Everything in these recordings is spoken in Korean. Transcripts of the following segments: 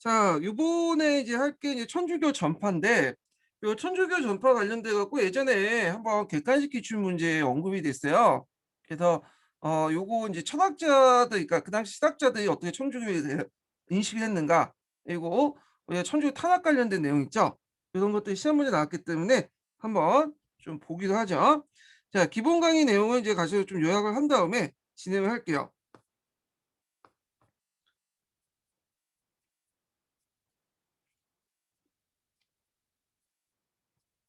자, 요번에 이제 할 게 이제 천주교 전파인데, 요 천주교 전파 관련돼 갖고 예전에 한번 객관식 기출 문제에 언급이 됐어요. 그래서 요거 이제 철학자들, 그러니까 그 당시 신학자들이 어떻게 천주교에 대해 인식을 했는가, 그리고 우리가 천주교 탄압 관련된 내용 있죠. 이런 것들이 시험 문제 나왔기 때문에 한번 좀 보기도 하죠. 자, 기본 강의 내용을 이제 가지고 좀 요약을 한 다음에 진행을 할게요.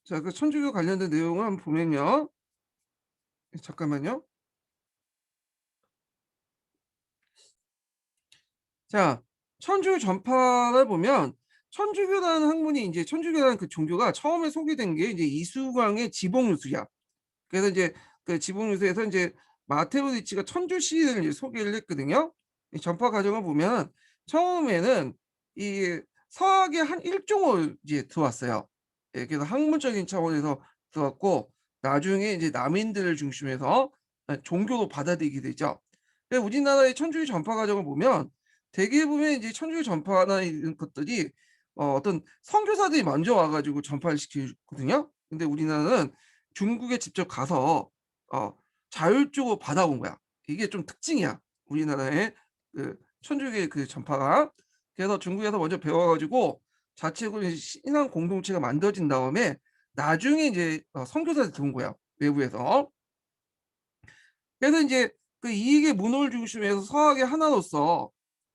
자, 그 천주교 관련된 내용을 한번 보면요. 잠깐만요. 자, 천주교 전파를 보면 천주교라는 학문이 이제 천주교라는 그 종교가 처음에 소개된 게 이제 이수광의 지봉유수야. 그래서 이제 그 지봉유수에서 이제 마테오 리치가 천주시를 이제 소개를 했거든요. 이 전파 과정을 보면 처음에는 이 서학의 한 일종을 이제 들어왔어요. 예, 그래서 학문적인 차원에서 들어왔고 나중에 이제 남인들을 중심해서 종교로 받아들이게 되죠. 우리나라의 천주교 전파 과정을 보면 대개 보면 이제 천주교 전파나 이런 것들이 어떤 선교사들이 먼저 와 가지고 전파를 시키거든요. 근데 우리나라는 중국에 직접 가서 어 자율적으로 받아온 거야. 이게 좀 특징이야. 우리나라의 그 천주교의 그 전파가. 그래서 중국에서 먼저 배워 가지고 자체적으로 신앙 공동체가 만들어진 다음에 나중에 이제 선교사들이 들어온 거야, 외부에서. 그래서 인제 그 이익의 문호를 중심으로 해서 서학의 하나로서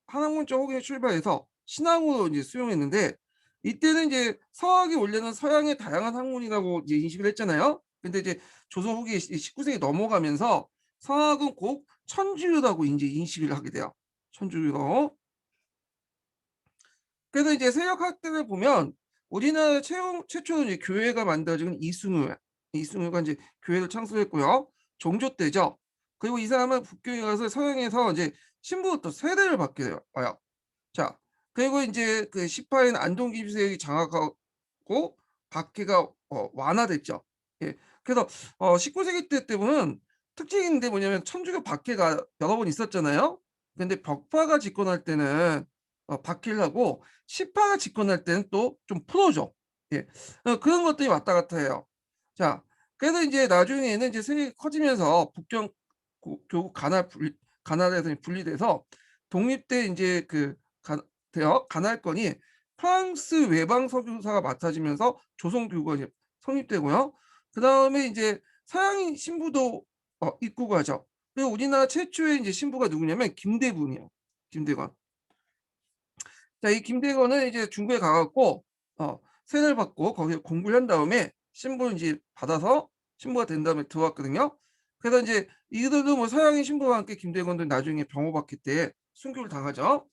한학문적 호기에 출발해서 신앙으로 이제 수용했는데, 이때는 인제 서학이 원래는 서양의 다양한 학문이라고 이제 인식을 했잖아요. 근데 이제 조선 후기 19 세기 넘어가면서 서학은 곧 천주교라고 인제 인식을 하게 돼요. 천주교로. 그래서 이제 세력 학들을 보면 우리나라 최초로 이제 교회가 만들어진 이승우. 이승우가 인제 교회를 창설했고요. 종조 때죠. 그리고 이 사람은 북교에 가서 서양에서 이제 신부부터 세례를 받게 돼요 요. 자, 그리고 인제 그 시파인 안동 김수석이 장악하고 박해가 완화됐죠. 예. 그래서 19 세기 때부터는 특징인데 뭐냐면 천주교 박해가 여러 번 있었잖아요. 근데 벽파가 집권할 때는 박해를 하고 시파가 집권할 때는 또 좀 풀어 줘. 예. 그런 것들이 왔다 갔다 해요. 자, 그래서 인제 나중에는 이제 세력이 커지면서 북경 교국 가나라에서 분리돼서 독립된 인제 그 가 가나안권이 프랑스 외방 선교사가 맡아지면서 조선 교구가 이제 성립되고요. 그다음에 인제 서양인 신부도 입국을 하죠. 그리고 우리나라 최초의 인제 신부가 누구냐면 김대군이에요. 김대건. 자, 이 김대건은 이제 중국에 가 갖고 세례를 받고 거기서 공부를 한 다음에 신분을 인제 받아서 신부가 된 다음에 들어왔거든요. 그래서 인제 이들도 뭐 서양인 신부와 함께 김대건도 나중에 병호박해 때 순교를 당하죠.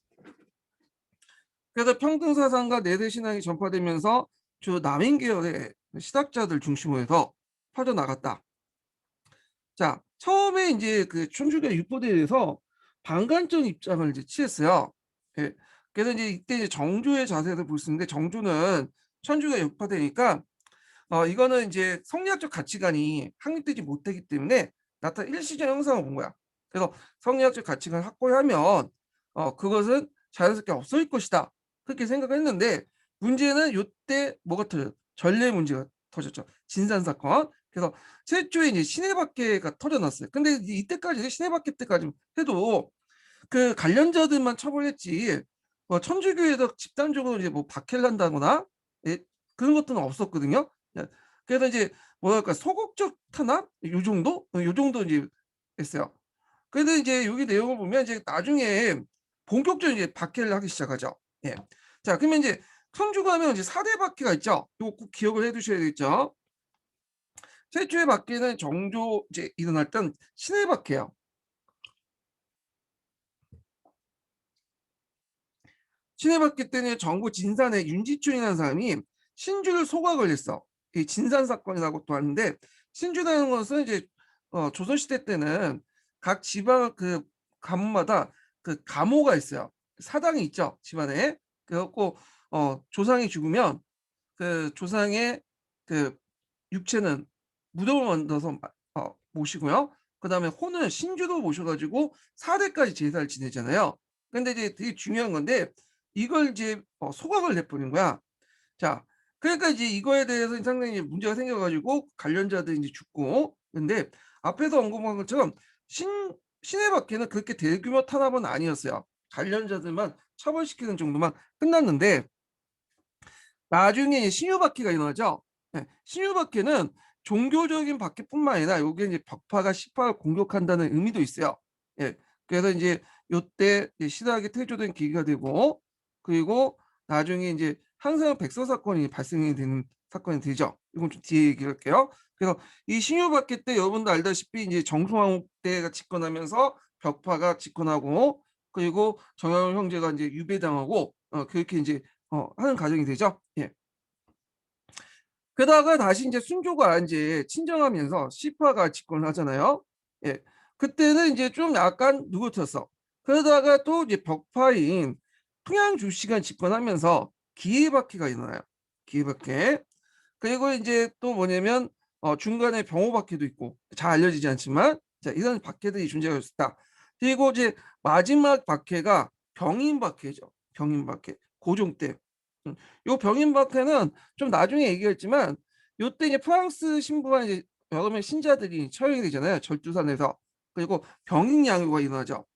그래서 평등사상과 내세신앙이 전파되면서 주로 남인 계열의 신학자들 중심으로 해서 퍼져나갔다. 자, 처음에 인제 그 천주교 유포에 대해서 반관적 입장을 이제 취했어요. 예. 그래서 이제 이때 이제 정조의 자세를 볼 수 있는데, 정조는 천주교가 유파되니까 이거는 인제 성리학적 가치관이 확립되지 못하기 때문에 나타난 일시적 현상을 본 거야. 그래서 '성리학적 가치관을 확보하면 그것은 자연스럽게 없어질 것이다.' 그렇게 생각을 했는데, 문제는 요때 뭐가 터져요? 전례 문제가 터졌죠. 진산 사건. 그래서 최초에 이제 시내박해가 터져 났어요. 근데 이때까지 시내박해 때까지 해도 그 관련자들만 처벌했지 천주교에서 집단적으로 이제 뭐 박해를 한다거나 예 그런 것들은 없었거든요. 예. 그래서 이제 뭐랄까 소극적 탄압 요 정도? 요 정도 이제 했어요. 근데 이제 여기 내용을 보면 이제 나중에 본격적으로 이제 박해를 하기 시작하죠. 예. 자, 그러면 인제 천주교 하면 이제 4대 박해가 있죠. 요거 꼭 기억을 해 두셔야겠죠. 최초의 박해는 정조 이제 일어났던 신해 박해요. 친해봤기 때문에 정부 진산에 윤지춘이라는 사람이 신주를 소각을 했어. 이 진산 사건이라고 또 하는데, 신주라는 것은 이제 조선시대 때는 각 지방 그 가문마다 그 가모가 있어요. 사당이 있죠, 집안에. 그래 갖고 조상이 죽으면 그 조상의 그 육체는 무덤을 만들어서 모시고요. 그다음에 혼을 신주로 모셔 가지고 4 대까지 제사를 지내잖아요. 근데 이제 되게 중요한 건데, 이걸 이제 소각을 내버린 거야. 자, 그러니까 이제 이거에 대해서 상당히 문제가 생겨 가지고 관련자들이 이제 죽고. 근데 앞에서 언급한 것처럼 신 시내밖에는 그렇게 대규모 탄압은 아니었어요. 관련자들만 처벌시키는 정도만 끝났는데 나중에 이제 신유박해가 일어나죠. 예. 신유박해는 종교적인 박해뿐만 아니라 요게 이제 벽파가 시파를 공격한다는 의미도 있어요. 예. 그래서 인제 요때 이제 신학이 태조된 계기가 되고, 그리고 나중에 인제 항상 백서 사건이 발생이 되는 사건이 되죠. 이건 좀 뒤에 얘기할게요. 그래서 이 신유박해 때 여러분도 알다시피 인제 정승왕후 때가 집권하면서 벽파가 집권하고, 그리고 정약용 형제가 인제 유배당하고 그렇게 인제 하는 과정이 되죠. 예. 그러다가 다시 인제 순조가 인제 친정하면서 시파가 집권을 하잖아요. 예. 그때는 인제 좀 약간 누그러뜨렸어. 그러다가 또 이제 벽파인 평양주씨가 집권하면서 기해박해가 일어나요. 기해박해. 그리고 인제 또 뭐냐면 중간에 병호박해도 있고 잘 알려지지 않지만 자 이런 박해들이 존재하고 있었다. 그리고 이제 마지막 박해가 병인박해죠. 병인박해. 고종 때. 요 병인박해는 좀 나중에 얘기했지만 요때 이제 프랑스 신부와 이제 여러 명의 신자들이 처형이 되잖아요, 절두산에서. 그리고 병인 양요가 일어나죠,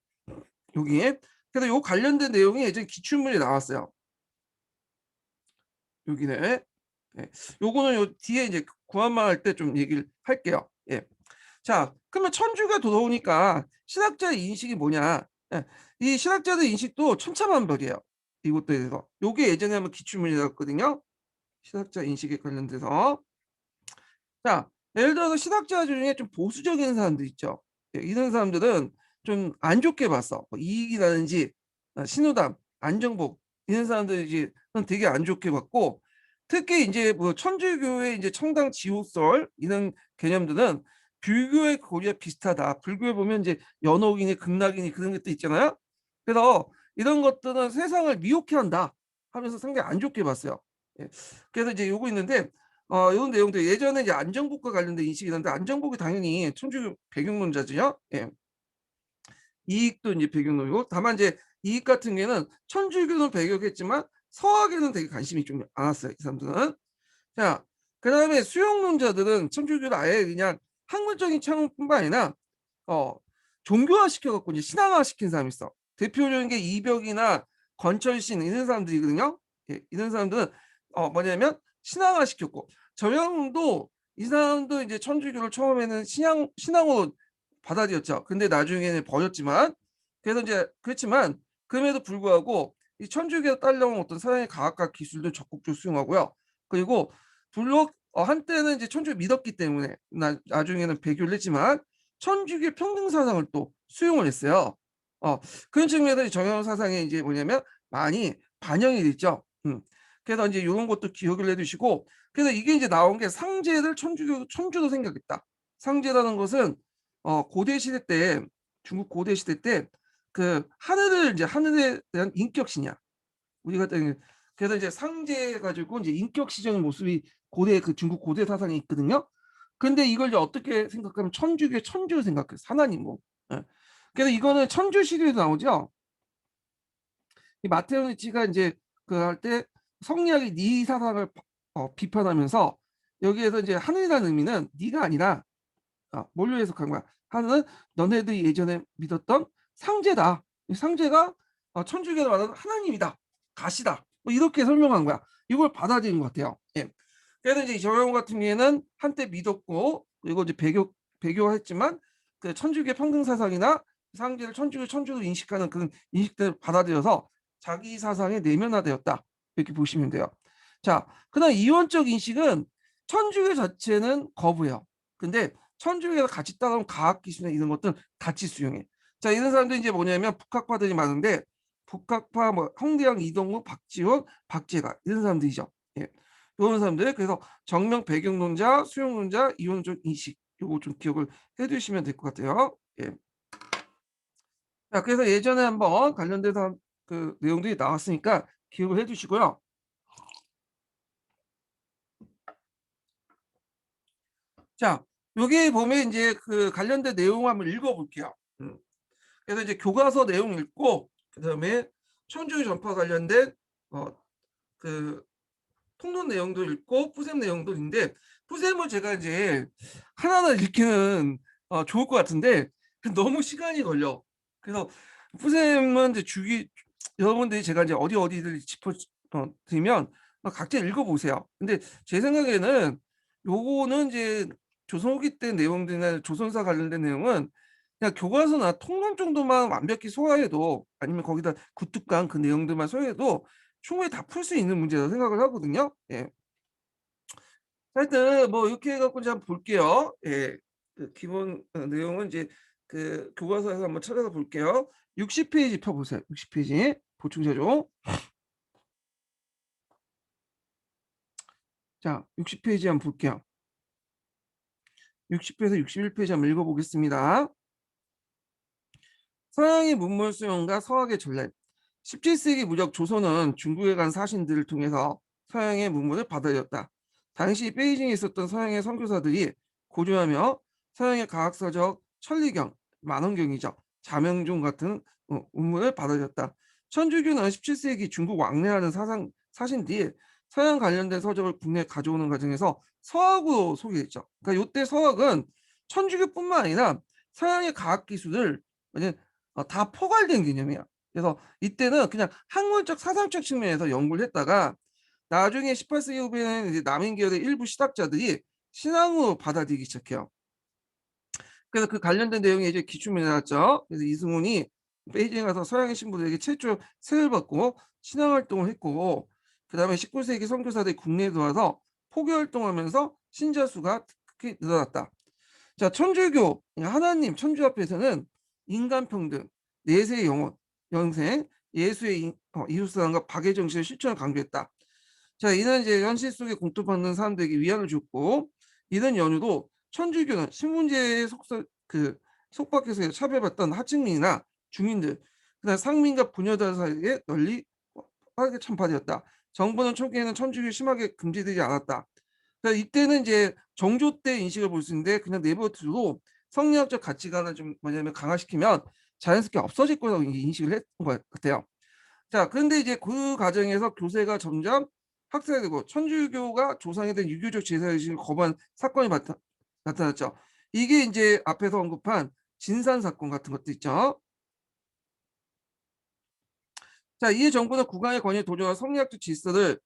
여기에. 그래서 요 관련된 내용이 예전에 기출문에 나왔어요, 여기는. 예. 요거는 요 뒤에 이제 구한말 할 때 좀 얘기를 할게요. 예. 자, 그러면 천주가 들어오니까 신학자의 인식이 뭐냐? 예. 이 신학자들 인식도 천차만별이에요, 이것에 대해서. 요게 예전에 한번 기출문이 나왔거든요, 신학자 인식에 관련돼서. 자, 예를 들어서 신학자 중에 좀 보수적인 사람들 있죠. 예, 이런 사람들은 좀 안 좋게 봤어. 뭐 이익이라든지 신우담, 안정복 이런 사람들이 이제 되게 안 좋게 봤고, 특히 인제 뭐 천주교의 인제 청당 지옥설 이런 개념들은 불교의 고리와 비슷하다. 불교에 보면 인제 연옥이니 극락이니 그런 것도 있잖아요. 그래서 이런 것들은 '세상을 미혹해 한다.' 하면서 상당히 안 좋게 봤어요. 예. 그래서 이제 요거 있는데 요런 내용들 예전에 이제 안정복과 관련된 인식이 있는데, 안정복이 당연히 천주교 배경론자죠. 예. 이익도 인제 배경론이고, 다만 이제 이익 같은 경우에는 천주교는 배격했지만 서학에는 되게 관심이 좀 많았어요, 이 사람들은. 자, 그다음에 수용론자들은 천주교를 아예 그냥 학문적인 창문뿐만 아니라 어 종교화 시켜 갖고 이제 신앙화 시킨 사람이 있어. 대표적인 게 이벽이나 건철신 이런 사람들이거든요. 예, 이런 사람들은 뭐냐면 신앙화 시켰고, 정영도 이 사람도 이제 천주교를 처음에는 신앙으로 받아들였죠. 근데 나중에는 버렸지만, 그래서 이제 그렇지만 그럼에도 불구하고 이 천주교에서 따려온 어떤 서양의 과학과 기술도 적극적으로 수용하고요. 그리고 물론 한때는 이제 천주를 믿었기 때문에 나중에는 배교를 했지만 천주교 평등 사상을 또 수용을 했어요. 어 그런 측면에서 이 정영 사상이 이제 뭐냐면 많이 반영이 됐죠. 그래서 인제 요런 것도 기억을 해 두시고, 그래서 이게 인제 나온 게 상제를 천주로 생각했다. 상제라는 것은 고대 시대 때, 중국 고대 시대 때 그 하늘을 인제 하늘에 대한 인격신이야. 우리 같은 경우에. 그래서 이제 상제해 가지고 인제 인격시적인 모습이 고대 그 중국 고대 사상에 있거든요. 근데 이걸 이제 어떻게 생각하면 천주교의 천주를 생각했어, 하나님으로. 예. 그래서 이거는 천주 시대에도 나오죠. 이 마테오 니치가 인제 그 할 때 성리학의 니 사상을 비판하면서 여기에서 이제 하늘이라는 의미는 니가 아니라 뭘로 해석한 거야? 하늘은 너네들이 예전에 믿었던 상제다. 이 상제가 천주교에서 말하는 하나님이다. 가시다. 뭐 이렇게 설명한 거야. 이걸 받아들인 것 같아요. 예. 그래서 이제 저 경우 같은 경우에는 한때 믿었고, 그리고 이제 배교했지만 그 천주교 평등 사상이나 상제를 천주로 인식하는 그런 인식들을 받아들여서 자기 사상에 내면화되었다, 이렇게 보시면 돼요. 자, 그다음 이원적 인식은 천주교 자체는 거부해요. 근데 천주교가 같이 따라온 과학 기술이나 이런 것들은 같이 수용해. 자, 이런 사람들이 이제 뭐냐면 북학파들이 많은데, 북학파 뭐 홍대영, 이동욱, 박지원, 박재가 이런 사람들이죠. 예. 요런 사람들. 그래서 정명 배경론자, 수용론자, 이원적 인식, 요거 좀 기억을 해 두시면 될 것 같아요. 예. 자, 그래서 예전에 한번 관련돼서 그 내용들이 나왔으니까 기억을 해 두시고요. 자, 여기 보면 인제 그 관련된 내용 한번 읽어 볼게요. 그래서 이제 교과서 내용 읽고, 그다음에 천주교 전파 관련된 그 통론 내용도 읽고 푸셈 내용도 있는데, 푸셈을 제가 이제 하나하나 읽기는 좋을 것 같은데 너무 시간이 걸려. 그래서 푸셈은 이제 주기 여러분들이 제가 이제 어디를 짚어 드리면 각자 읽어보세요. 근데 제 생각에는 요거는 이제 조선 후기 때 내용들이나 조선사 관련된 내용은 그냥 교과서나 통론 정도만 완벽히 소화해도, 아니면 거기다 구특강 그 내용들만 소화해도 충분히 다 풀 수 있는 문제라고 생각을 하거든요. 예. 하여튼 뭐 이렇게 해 갖고 이제 한번 볼게요. 예. 그 기본 내용은 이제 그 교과서에서 한번 찾아서 볼게요. 60 페이지 펴 보세요. 60 페이지 보충 자료. 자, 60 페이지 한번 볼게요. 60페이지에서 61 페이지 한번 읽어 보겠습니다. 서양의 문물 수용과 서학의 전례. 17세기 무렵 조선은 중국에 간 사신들을 통해서 서양의 문물을 받아들였다. 당시 베이징에 있었던 서양의 선교사들이 고려하며 서양의 과학서적, 천리경, 만원경이죠. 자명종 같은 문물을 받아들였다. 천주교는 17세기 중국 왕래하는 사신들이 서양 관련된 서적을 국내에 가져오는 과정에서 서학으로 소개했죠. 그러니까 이때 서학은 천주교뿐만 아니라 서양의 과학 기술을 다 포괄된 개념이야. 그래서 이때는 그냥 학문적 사상적 측면에서 연구를 했다가 나중에 18세기 후에는 이제 남인 계열의 일부 신학자들이 신앙으로 받아들이기 시작해요. 그래서 그 관련된 내용이 이제 기출문제 나왔죠. 그래서 이승훈이 베이징에 가서 서양의 신부들에게 최초 세를 받고 신앙 활동을 했고, 그 다음에 19세기 선교사들이 국내에 들어와서 포교 활동하면서 신자 수가 특히 늘어났다. 자, 천주교 하나님 천주 앞에서는 인간평등, 내세의 영혼, 영생, 예수의 이웃사랑과 박의 정신을 실천을 강조했다. 자, 이는 이제 현실 속에 공통받는 사람들에게 위안을 줬고, 이런 연유도 천주교는 신분제에 속박해서 차별받던 하층민이나 중인들, 그다음 상민과 부녀들 사이에 널리 빠르게 전파되었다. 정부는 초기에는 천주교 심하게 금지되지 않았다. 그러니까 이때는 이제 정조 때 인식을 볼 수 있는데, 그냥 내버려두고 성리학적 가치관을 좀 뭐냐면 강화시키면 자연스럽게 없어질 거라고 인식을 했던 것 같아요. 자, 그런데 이제 그 과정에서 교세가 점점 확산되고 천주교가 조상에 대한 유교적 제사의식을 거부한 사건이 나타났죠. 이게 이제 앞에서 언급한 진산 사건 같은 것도 있죠. 자, 이에 정부는 국왕의 권위에 도전한 성리학적 질서를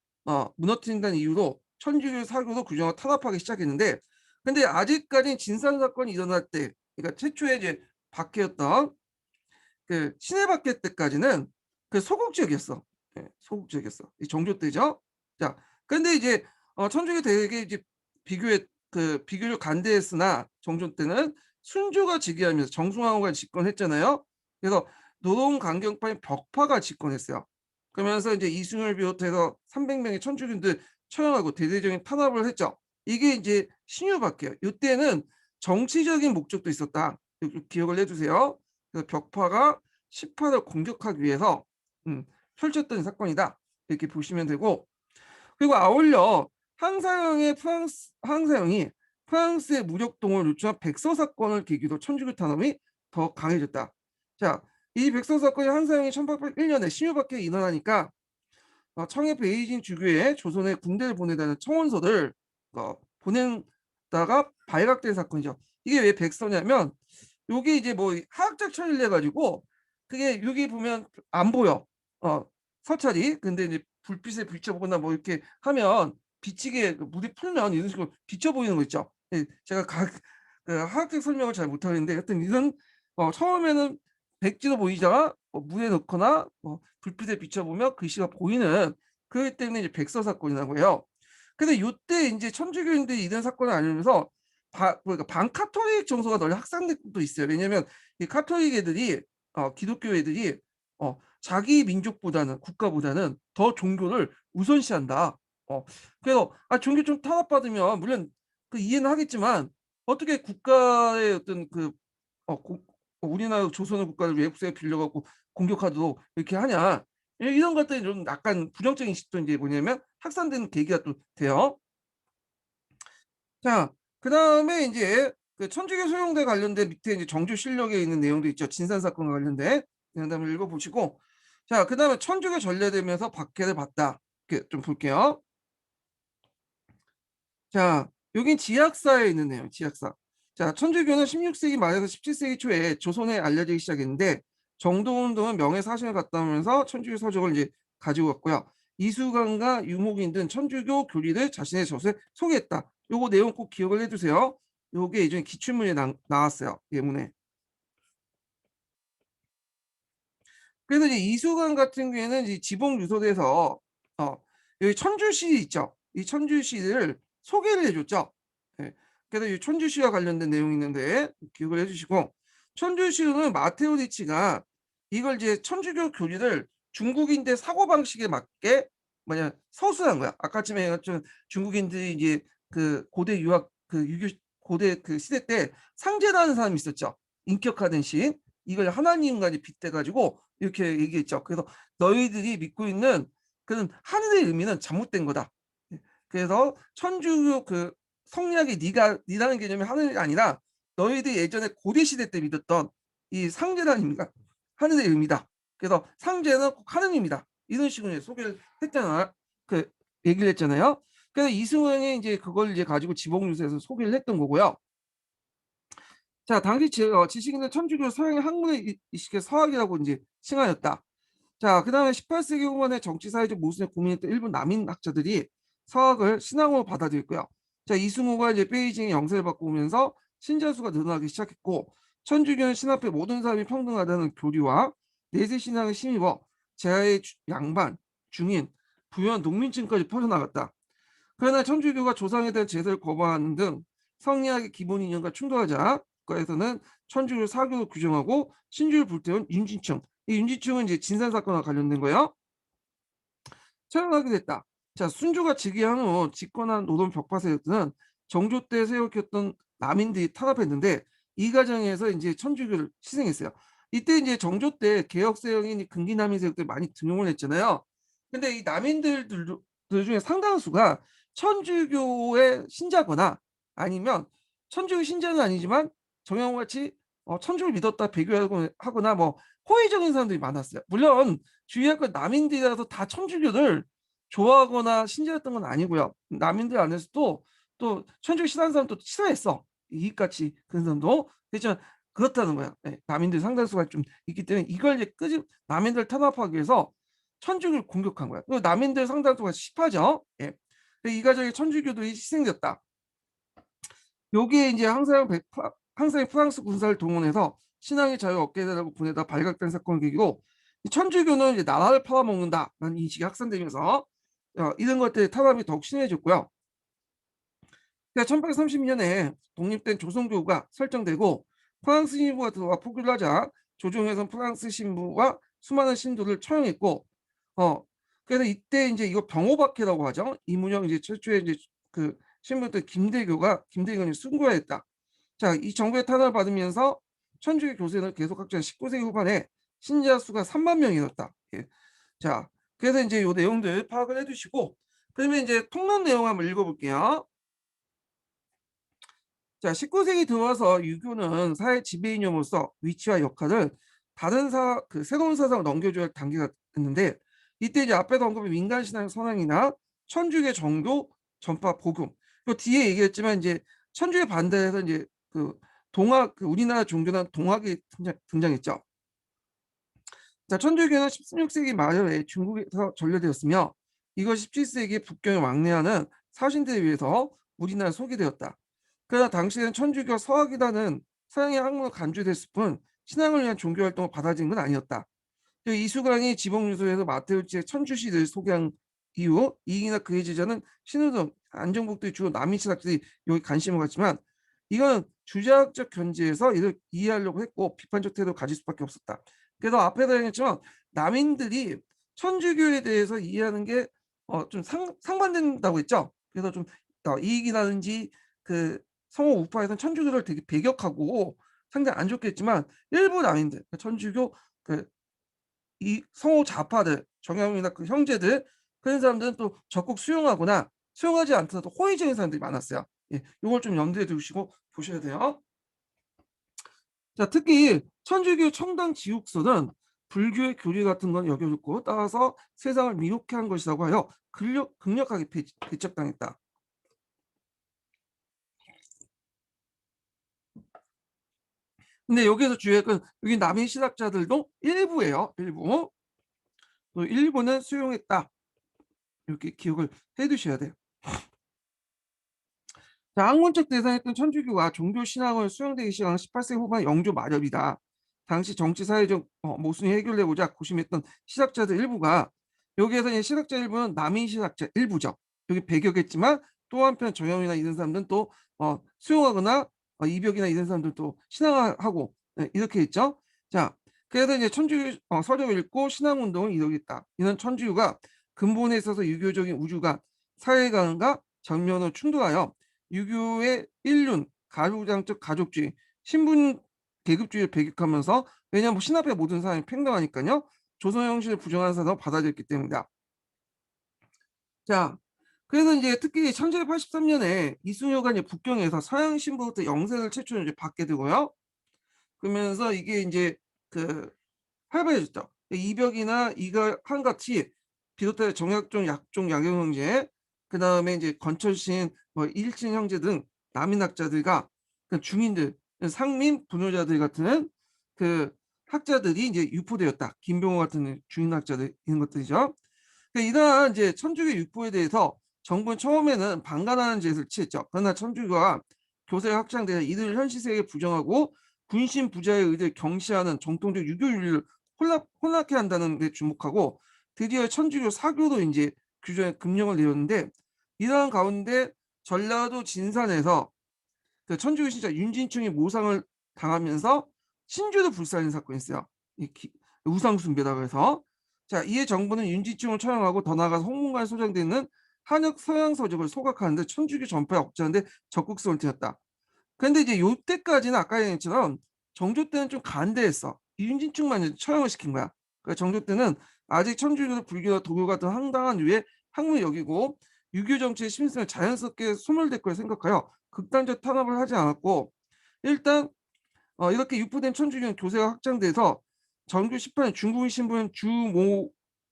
무너뜨린다는 이유로 천주교 사교도 규정을 탄압하기 시작했는데, 근데 아직까지 진산 사건이 일어날 때, 그러니까 최초에 이제 박해였던 그 신해박해 때까지는 그 소극적이었어. 예, 소극적이었어. 이 정조 때죠. 자, 근데 이제 천주교 대개 이제 비교적 간대했으나 정조 때는 순조가 즉위하면서 정승환후가 집권했잖아요. 그래서 노동 강경파인 벽파가 집권했어요. 그러면서 이제 이승을 비롯해서 300명의 천주교인들 처형하고 대대적인 탄압을 했죠. 이게 이제 신유박해예요. 이때는 정치적인 목적도 있었다. 기억을 해주세요. 그래서 벽파가 시파를 공격하기 위해서 펼쳤던 사건이다. 이렇게 보시면 되고, 그리고 아울러 항사형이 프랑스의 무력동을 요청한 백서 사건을 계기로 천주교 탄압이 더 강해졌다. 자, 이 백서 사건이 항사형이 1801년에 신유밖에 일어나니까 청해 베이징 주교에 조선에 군대를 보내다는 청원서를 보낸다가 발각된 사건이죠. 이게 왜 백서냐면, 요게 이제 뭐 화학적 처리를 해가지고, 그게 여기 보면 안 보여. 서찰이. 근데 이제 불빛에 비춰보거나 뭐 이렇게 하면 비치게 물이 풀면 이런 식으로 비쳐 보이는 거 있죠. 예, 제가 그 화학적 설명을 잘 못하는데, 하여튼 이런 처음에는 백지로 보이다가 물에 넣거나 불빛에 비춰보면 글씨가 보이는, 그렇기 때문에 이제 백서 사건이라고 해요. 근데 이때 이제 천주교인들이 이런 사건을 알면서 그러니까 반카톨릭 정서가 널리 확산된 것도 있어요. 왜냐하면 이 카톨릭 애들이 기독교 애들이 자기 민족보다는 국가보다는 더 종교를 우선시한다. 그래서 종교 좀 탄압받으면 물론 그 이해는 하겠지만, 어떻게 국가의 어떤 우리나라 조선의 국가를 외국세에 빌려갖고 공격하도록 이렇게 하냐. 이런 것들이 좀 약간 부정적인 인식도 이제 뭐냐면 확산되는 계기가 또 돼요. 자, 그 다음에 이제 그 천주교 소용대 관련된 밑에 이제 정주 실력에 있는 내용도 있죠. 진산 사건과 관련된 내용 한번 읽어보시고, 자, 그다음에 천주교 전래되면서 박해를 받다. 이렇게 좀 볼게요. 자, 여긴 지약사에 있는 내용, 지약사. 자, 천주교는 16세기 말에서 17세기 초에 조선에 알려지기 시작했는데 정도운동은 명예사신을 갖다 오면서 천주교 서적을 이제 가지고 왔고요. 이수관과 유목인 등 천주교 교리를 자신의 저서에 소개했다. 요거 내용 꼭 기억을 해두세요. 요게 예전에 기출문제 나왔어요. 예문에. 그래서 이제 이수관 같은 경우에는 이제 지봉유소대에서 어 여기 천주시 있죠. 이 천주시를 소개를 해줬죠. 예. 그래서 이 천주시와 관련된 내용이 있는데 기억을 해주시고, 천주시는 마테오 리치가 이걸 이제 천주교 교리를 중국인들 사고 방식에 맞게 뭐냐 서술한 거야. 아까쯤에 얘기했던 중국인들이 이제 그 고대 유학 그 유교 고대 그 시대 때 상제라는 사람이 있었죠. 인격화된 신. 이걸 하나님과 이제 빗대 가지고 이렇게 얘기했죠. 그래서 너희들이 믿고 있는 그런 하늘의 의미는 잘못된 거다. 예. 그래서 천주교 그 성리학이 니라는 개념이 하늘이 아니라 너희들이 예전에 고대 시대 때 믿었던 이 상제라는 의미가 하늘의 의미다. 그래서 상제는 꼭 하느님이다. 이런 식으로 소개를 했잖아. 그 얘기를 했잖아요. 그래서 이승왕이 이제 그걸 이제 가지고 지복유서에서 소개를 했던 거고요. 자, 당시 지식인은 천주교 서양의 학문의 이식의 서학이라고 이제 칭하였다. 자, 그다음에 18세기 후반에 정치 사회적 모순에 고민했던 일부 남인 학자들이 서학을 신앙으로 받아들였고요. 자, 이승우가 이제 베이징에 영세를 받고 오면서 신자 수가 늘어나기 시작했고, 천주교는 신 앞에 모든 사람이 평등하다는 교리와 내세 신앙을 힘입어 제하의 양반, 중인, 부유한 농민층까지 퍼져나갔다. 그러나 천주교가 조상에 대한 제사를 거부하는 등 성리학의 기본 이념과 충돌하자 국가에서는 천주교 사교를 규정하고 신주를 불태운 윤진층, 이 윤진층은 이제 진산 사건과 관련된 거예요. 처형하게 됐다. 자, 순조가 즉위한 후 집권한 노동 벽파 세력들은 정조 때 세웠던 남인들이 탄압했는데 이 과정에서 이제 천주교를 희생했어요. 이때 이제 정조 때 개혁 세력인 근기 남인 세력들 많이 등용을 했잖아요. 근데 이 남인들 중에 상당수가 천주교의 신자거나 아니면 천주교 신자는 아니지만 정영같이 천주를 믿었다 배교하거나 뭐 호의적인 사람들이 많았어요. 물론 주의할 건 남인들이라서 다 천주교를 좋아하거나 신자였던 건 아니고요. 남인들 안에서도 또 천주교 싫어하는 사람도 싫어했어. 이익같이 그런 사람도. 그렇지만 그렇다는 거야. 예, 남인들 상당수가 좀 있기 때문에 이걸 이제 남인들 탄압하기 위해서 천주교를 공격한 거야. 남인들 상당수가 시파죠. 예. 이 과정에 천주교도 희생됐다. 요게 이제 항상 프랑스 군사를 동원해서 신앙의 자유 얻게 되라고 보내다 발각된 사건 계기고, 천주교는 이제 나라를 팔아먹는다라는 인식이 확산되면서 이런 것들의 탄압이 더욱 심해졌고요. 1830년에 독립된 조선교구가 설정되고 프랑스 신부가 들어와 포교를 하자 조정에서 프랑스 신부와 수많은 신도를 처형했고, 그래서 이때 이제 이거 병호박해라고 하죠. 이문영 이제 최초의 이제 그 신부였던 김대균이 순교했다. 자, 이 정부의 탄압을 받으면서 천주교 교세는 계속 확장. 19세기 후반에 신자 수가 3만 명이 늘었다. 예. 자, 그래서 이제 요 내용들 파악을 해두시고, 그러면 이제 통론 내용 한번 읽어볼게요. 자, 19세기 들어와서 유교는 사회 지배이념으로서 위치와 역할을 다른 새로운 사상을 넘겨줘야 할 단계가 됐는데, 이때 이제 앞에서 언급한 민간 신앙 선행이나 천주교 정도 전파 복음, 그 뒤에 얘기했지만 이제 천주교 반대해서 이제 그 동학, 우리나라 종교는 동학이 등장했죠. 자, 천주교는 16세기 말에 중국에서 전래되었으며 이것 17세기 북경에 왕래하는 사신들에 의해서 우리나라에 소개되었다. 그러나 당시에는 천주교 서학이라는 서양의 학문을 간주됐을 뿐 신앙을 위한 종교 활동을 받아들인 건 아니었다. 이수강이 지봉유소에서 마테우치의 천주시를 소개한 이후 이익이나 그의 제자는 신우등, 안정복 등의 주로 남인 신학들이 여기 관심을 갖지만 이건 주자학적 견지에서 이를 이해하려고 했고 비판적 태도를 가질 수밖에 없었다. 그래서 앞에서 얘기했지만 남인들이 천주교에 대해서 이해하는 게 좀 상반된다고 했죠. 그래서 좀 이익이라든지 그 성호 우파에서는 천주교를 되게 배격하고 상당히 안 좋겠지만 일부 남인들, 천주교 이 성호 좌파들, 정영이나 그 형제들, 그런 사람들은 또 적극 수용하거나 수용하지 않더라도 호의적인 사람들이 많았어요. 예, 요걸 좀 염두에 두시고 보셔야 돼요. 자, 특히 천주교 청당 지육서는 불교의 교리 같은 건 여겨줬고 따라서 세상을 미혹해 한 것이라고 하여 극력하게 배척당했다. 근데 여기에서 주의할 건 여기 남인 신학자들도 일부예요. 일부. 또 일부는 수용했다. 이렇게 기억을 해 두셔야 돼요. 자, 학문적 대상이었던 천주교가 종교 신앙을 수용되기 시작한 18세 후반 영조 말엽이다. 당시 정치 사회적 모순이 해결되고자 고심했던 신학자들 일부가 여기에서 이제 신학자 일부는 남인 신학자 일부죠. 여기 배격했지만 또 한편 정영이나 이런 사람들은 또 수용하거나 이벽이나 이런 사람들도 신앙하고 이렇게 했죠. 자, 그래서 이제 천주교 서적을 읽고 신앙 운동을 이루겠다. 이는 천주교가 근본에 있어서 유교적인 우주관, 사회관과 정면으로 충돌하여 유교의 일륜, 가부장적 가족주의, 신분 계급주의를 배격하면서 왜냐하면 신 앞에 모든 사람이 평등하니까요. 조선 형식을 부정하는 사람으로 받아들였기 때문이다. 자, 그래서 이제 특히 1783년에 이순효가 이제 북경에서 서양 신부부터 영생을 최초로 이제 받게 되고요. 그러면서 이게 이제 그 활발해졌죠. 이벽이나 이가 한같이 비롯해 정약종, 약종, 약용 형제, 그 다음에 이제 건철신, 뭐 일진 형제 등 남인학자들과 그 중인들, 상민, 분효자들 같은 그 학자들이 이제 유포되었다. 김병호 같은 중인학자들 이런 것들이죠. 이러한 이제 천주교 유포에 대해서 정부는 처음에는 방관하는 짓을 취했죠. 그러나 천주교가 교세가 확장되어 이들을 현시세계에 부정하고 군신 부자의 의를 경시하는 정통적 유교 윤리를 혼락해 한다는 데 주목하고 드디어 천주교 사교도 이제 규정에 금령을 내렸는데 이러한 가운데 전라도 진산에서 그 천주교 신자 윤진충이 모상을 당하면서 신주도 불살인 사건이 있어요. 우상숭배라고 해서 자 이에 정부는 윤진충을 처형하고 더 나아가서 홍문관에 소장되어 있는 한역 서양 서적을 소각하는데 천주교 전파에 억제하는데 적극성을 들였다. 그런데 이제 요때까지는 아까 얘기했처럼 정조 때는 좀 간대했어. 윤진충만 처형을 시킨 거야. 그러니까 정조 때는 아직 천주교, 불교나 도교 같은 황당한 유의 학문을 여기고 유교 정치의 심성을 자연스럽게 소멸될 걸 생각하여 극단적 탄압을 하지 않았고 일단 이렇게 유포된 천주교는 교세가 확장돼서 정교 18년 중국인 신부인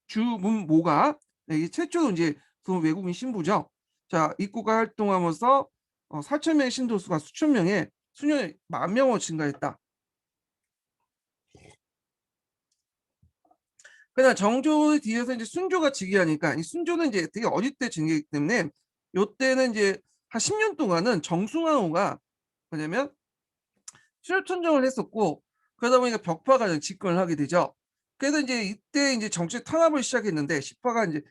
주문모가 이 최초로 이제 그 외국인 신부죠. 자 입국가 활동하면서 4천 명의 신도수가 수천 명에 수년에 10,000명으로 증가했다. 그러나 정조 뒤에서 이제 순조가 즉위하니까 이 순조는 이제 되게 어릴 때 즉위했기 때문에 요때는 이제 한 10년 동안은 정승환호가 뭐냐면 출혈천정을 했었고 그러다 보니까 벽파가 집권을 하게 되죠. 그래서 이제 이때 이제 정치 탄압을 시작했는데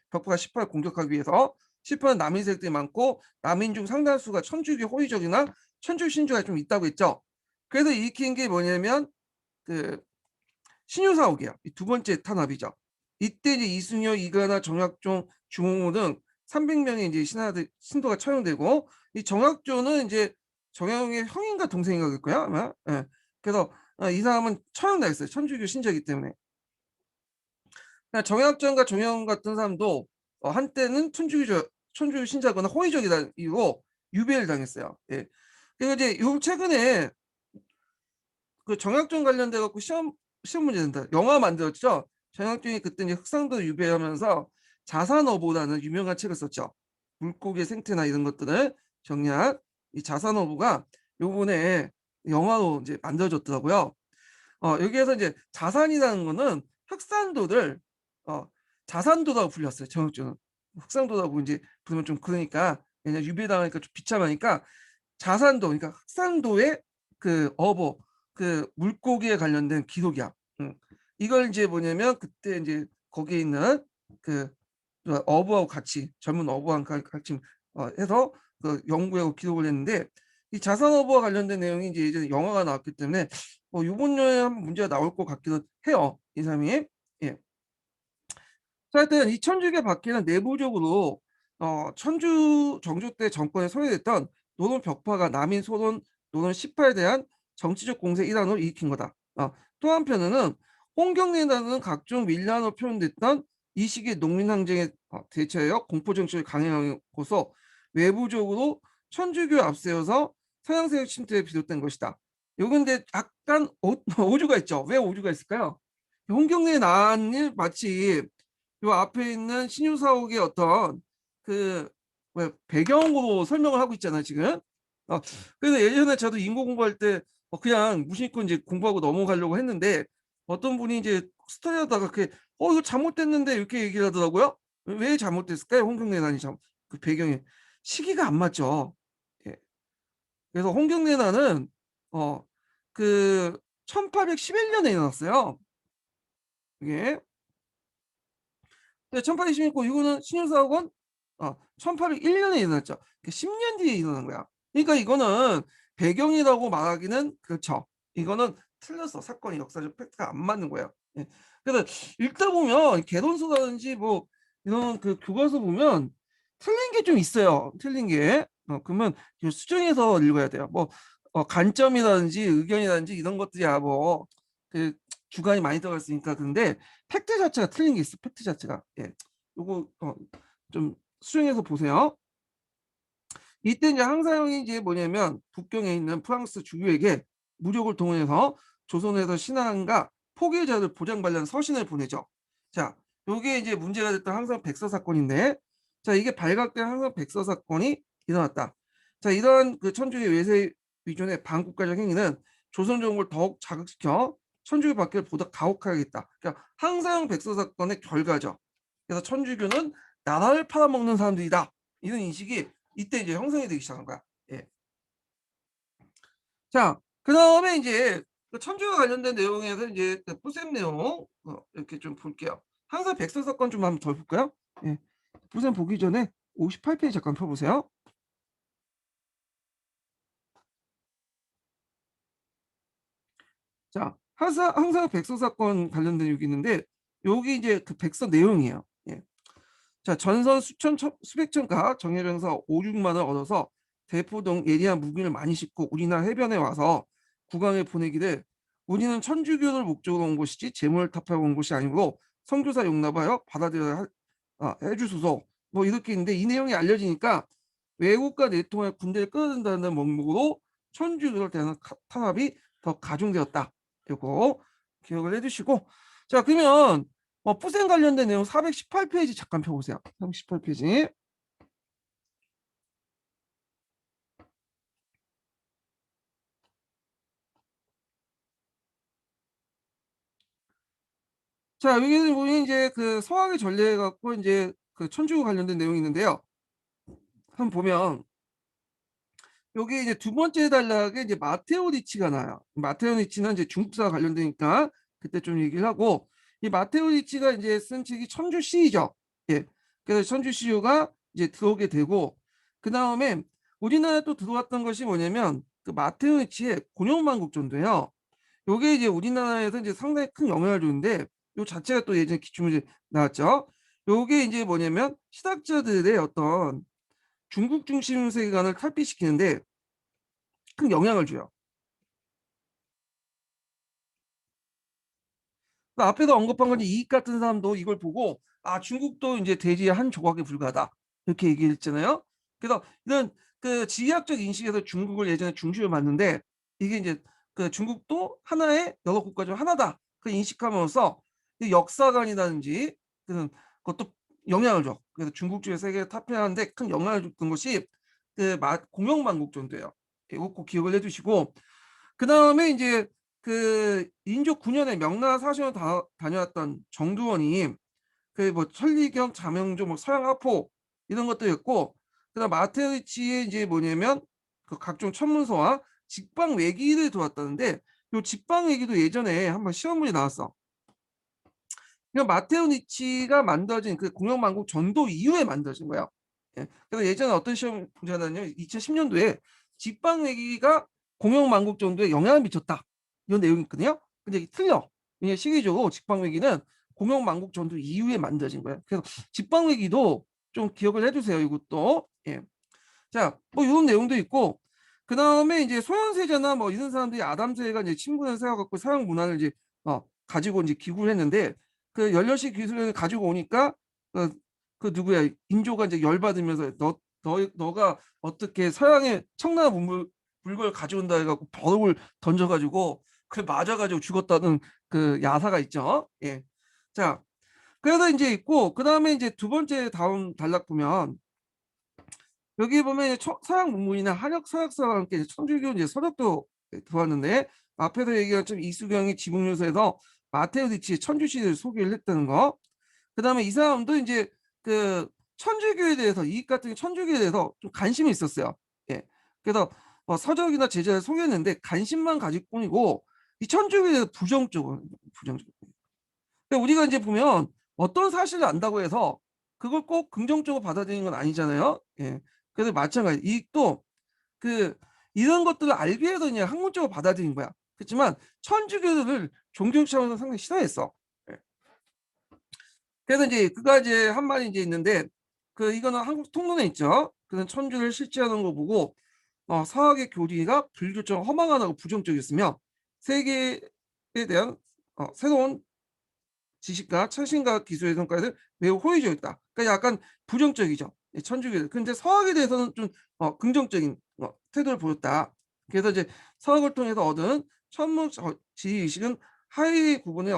벽파가 시파를 공격하기 위해서 시파는 남인 세력들이 많고 남인 중 상당수가 천주교 호의적이나 천주교 신조가 좀 있다고 했죠. 그래서 일으킨 게 뭐냐면 그 신효사옥이야. 두 번째 탄압이죠. 이때 이제 이승효, 이가나 정약종, 주몽호 등 300명의 이제 신도가 처형되고 이 정약종은 이제 정약용의 형인가 동생인가 그럴 거야 아마. 예. 그래서 이 사람은 처형당했어요. 천주교 신자이기 때문에. 그러니까 정약종과 정영 같은 사람도 한때는 천주교 신자거나 호의적이다 이유로 유배를 당했어요. 예. 그리고 이제 요 최근에 그 정약종 관련돼 갖고 시험 문제 된다. 영화 만들었죠. 정약종이 그때 이제 흑상도 유배하면서 자산어보라는 유명한 책을 썼죠. 물고기의 생태나 이런 것들을 정리한 이 자산어보가 요번에 영화로 이제 만들어졌더라고요. 여기에서 이제 자산이라는 거는 흑산도를 어, 자산도라고 불렸어요. 정약종은 흑상도라고 이제 부르면 좀 그러니까 왜냐 유배당하니까 좀 비참하니까 자산도 그러니까 흑산도의 그 어보 그 물고기에 관련된 기록이야. 이걸 이제 뭐냐면 그때 이제 거기에 있는 그 어부하고 같이 젊은 어부와 같이 해서 그 연구하고 기록을 했는데 이 자산 어부와 관련된 내용이 이제 예전에 영화가 나왔기 때문에 이번 년에 한번 문제가 나올 것 같기도 해요. 이 사람이. 예. 자, 하여튼 이 천주교 밖에는 내부적으로 정조 때 정권에 소외됐던 노론 벽파가 남인 소론, 노론 시파에 대한 정치적 공세 일환으로 일으킨 거다. 또 한편으로는 홍경래라는 각종 밀란으로 표현됐던 이 시기의 농민항쟁에 대처하여 공포정치를 강행하고서 외부적으로 천주교를 앞세워서 서양세력 침투에 비롯된 것이다. 요건데 약간 오주가 있죠. 왜 오주가 있을까요? 홍경래 난일 마치 요 앞에 있는 신유사옥의 어떤 그 배경으로 설명을 하고 있잖아요, 지금. 어, 그래서 예전에 저도 인고 공부할 때 그냥 무심코 이제 공부하고 넘어가려고 했는데 어떤 분이 이제 스터디하다가 이거 잘못됐는데 이렇게 얘기를 하더라고요. 왜 잘못됐을까요? 홍경래 난이 그 배경에 시기가 안 맞죠. 예. 그래서 홍경래 난은 그 1811년에 일어났어요. 이게 1826고 이거는 신윤사옥은 1801년에 일어났죠. 10년 뒤에 일어난 거야. 그러니까 이거는 배경이라고 말하기는 그렇죠. 이거는 틀렸어. 사건이 역사적 팩트가 안 맞는 거예요. 예. 그래서 읽다 보면 개론서라든지 뭐 이런 그 교과서 보면 틀린 게 좀 있어요. 틀린 게. 그러면 수정해서 읽어야 돼요. 뭐 관점이라든지 의견이라든지 이런 것들이야 뭐그 주관이 많이 들어갈 수 있으니까. 근데 팩트 자체가 틀린 게 있어. 팩트 자체가. 예. 요거 좀 수정해서 보세요. 이때 이제 항사형이 이제 뭐냐면 북경에 있는 프랑스 주교에게 무력을 동원해서 조선에서 신앙과 포기자를 보장받는 서신을 보내죠. 자, 요게 이제 문제가 됐던 항상 백서 사건인데, 자, 이게 발각된 항상 백서 사건이 일어났다. 자, 이러한 그 천주교 외세 위존의 반국가적 행위는 조선 정부를 더욱 자극시켜 천주교 박해를 보다 가혹하겠다. 그러니까 항사형 백서 사건의 결과죠. 그래서 천주교는 나라를 팔아먹는 사람들이다. 이런 인식이 이때 이제 형성이 되기 시작한 거야. 예. 자, 그 다음에 이제 그 천주와 관련된 내용에서 이제 그 뿌셈 내용 이렇게 좀 볼게요. 항상 백설 사건 좀 한번 더 볼까요? 예. 뿌셈 보기 전에 58페이지 잠깐 펴보세요. 자, 항상 백설 사건 관련된 여기 있는데 여기 이제 그 백서 내용이에요. 예. 자, 전선 수백 천가 정예병사 5, 6만 원 얻어서 대포 등 예리한 무기를 많이 싣고 우리나라 해변에 와서 국왕에 보내기를 우리는 천주교를 목적으로 온 것이지 재물을 탑하러 온 것이 아니고 선교사 용납하여 받아들여야 해주소서 뭐 이렇게 있는데 이 내용이 알려지니까 외국과 내통할 군대를 끌어든다는 명목으로 천주교를 대한 탄압이 더 가중되었다. 이거 기억을 해주시고 자 그러면 뿌센 관련된 내용 418페이지 잠깐 펴보세요. 418페이지. 자, 여기는 보니 이제 그 서학의 전례 갖고 이제 그 천주교 관련된 내용이 있는데요. 한번 보면 여기 이제 두 번째 단락에 이제 마테오 리치가 나요. 마테오 리치는 이제 중국사 관련되니까 그때 좀 얘기를 하고 이 마테오 리치가 이제 쓴 책이 천주시죠. 예. 그래서 천주시가 이제 들어오게 되고 그 다음에 우리나라에 또 들어왔던 것이 뭐냐면 그 마테오 리치의 곤욕만국전도예요. 요게 이제 우리나라에서 이제 상당히 큰 영향을 주는데 요 자체가 또 예전에 기출문제 나왔죠. 요게 이제 뭐냐면 신학자들의 어떤 중국 중심 세계관을 탈피시키는데 큰 영향을 줘요. 앞에서 언급한 건 이익 같은 사람도 이걸 보고 중국도 이제 대지의 한 조각에 불과하다 이렇게 얘기했잖아요. 그래서 이런 그 지리학적 인식에서 중국을 예전에 중시를 봤는데 이게 이제 그 중국도 하나의 여러 국가 중 하나다 그 인식함으로써 역사관이라든지 그런 것도 영향을 줘. 그래서 중국 쪽의 세계를 타파하는데 큰 영향을 줬던 것이 그 공영만국전도예요. 이거 꼭 기억을 해주시고 그 다음에 이제 그 인조 9년에 명나라 사신을 다녀왔던 정두원이 그 뭐 천리경, 자명조, 뭐 서양화포 이런 것도였고 그다음 마테리치의 이제 뭐냐면 그 각종 천문서와 직방 외기를 도왔다는데 요 직방 외기도 예전에 한번 시험 문제 나왔어. 그냥 마테오 니치가 만들어진 그 공영만국 전도 이후에 만들어진 거예요. 예. 그래서 예전에 어떤 시험 문제가 나왔냐면 2010년도에 직방 외기가 공영만국 전도에 영향을 미쳤다. 이런 내용이 있거든요. 근데 이게 틀려. 왜냐 시기적으로 직방외기는 공영만국 전도 이후에 만들어진 거예요. 그래서 직방외기도 좀 기억을 해주세요. 이것도. 예. 자, 뭐 이런 내용도 있고 그 다음에 이제 소현세자나 뭐 이런 사람들이 아담세가 이제 친분을 세워갖고 서양 문화를 이제 가지고 이제 기구를 했는데 그 연료식 기술을 가지고 오니까 그, 그 누구야 인조가 이제 열받으면서 너가 어떻게 서양의 청나라 물건을 가져온다 해갖고 벼룩을 던져가지고 그 맞아 가지고 죽었다는 그 야사가 있죠. 예. 자, 그래서 인제 있고 그다음에 인제 두 번째 다음 단락 보면 여기 보면 이제 서양 문물이나 한역 서약서와 함께 이제 천주교 이제 서적도 들어왔는데 앞에서 얘기한 좀 이수경이 지붕 요소에서 마테오 디치의 천주시를 소개를 했다는 거. 그다음에 이 사람도 인제 그 천주교에 대해서 이익 같은 천주교에 대해서 좀 관심이 있었어요. 예. 그래서 서적이나 제자를 소개했는데 관심만 가질 뿐이고 이 천주교에 대해서 부정적으로 부정적 근데 우리가 인제 보면 어떤 사실을 안다고 해서 그걸 꼭 긍정적으로 받아들이는 건 아니잖아요. 예. 그래서 마찬가지 이익도 그 이런 것들을 알기 위해서 그냥 학문적으로 받아들인 거야. 그렇지만 천주교를 종교적 차원에서 상당히 싫어했어. 예. 그래서 인제 그가 이제 한 말이 인제 있는데 이거는 한국 통론에 있죠. 그는 천주를 실제하는 거 보고 "서학의 교리가 불교처럼 허망하다고 부정적이었으며 세계에 대한 새로운 지식과 최신과학 기술의 성과에는 매우 호의적이었다." 그러니까 약간 부정적이죠. 이 천주교들. 근데 서학에 대해서는 좀 긍정적인 태도를 보였다. 그래서 이제 서학을 통해서 얻은 천문 지리 의식은 하위 구분의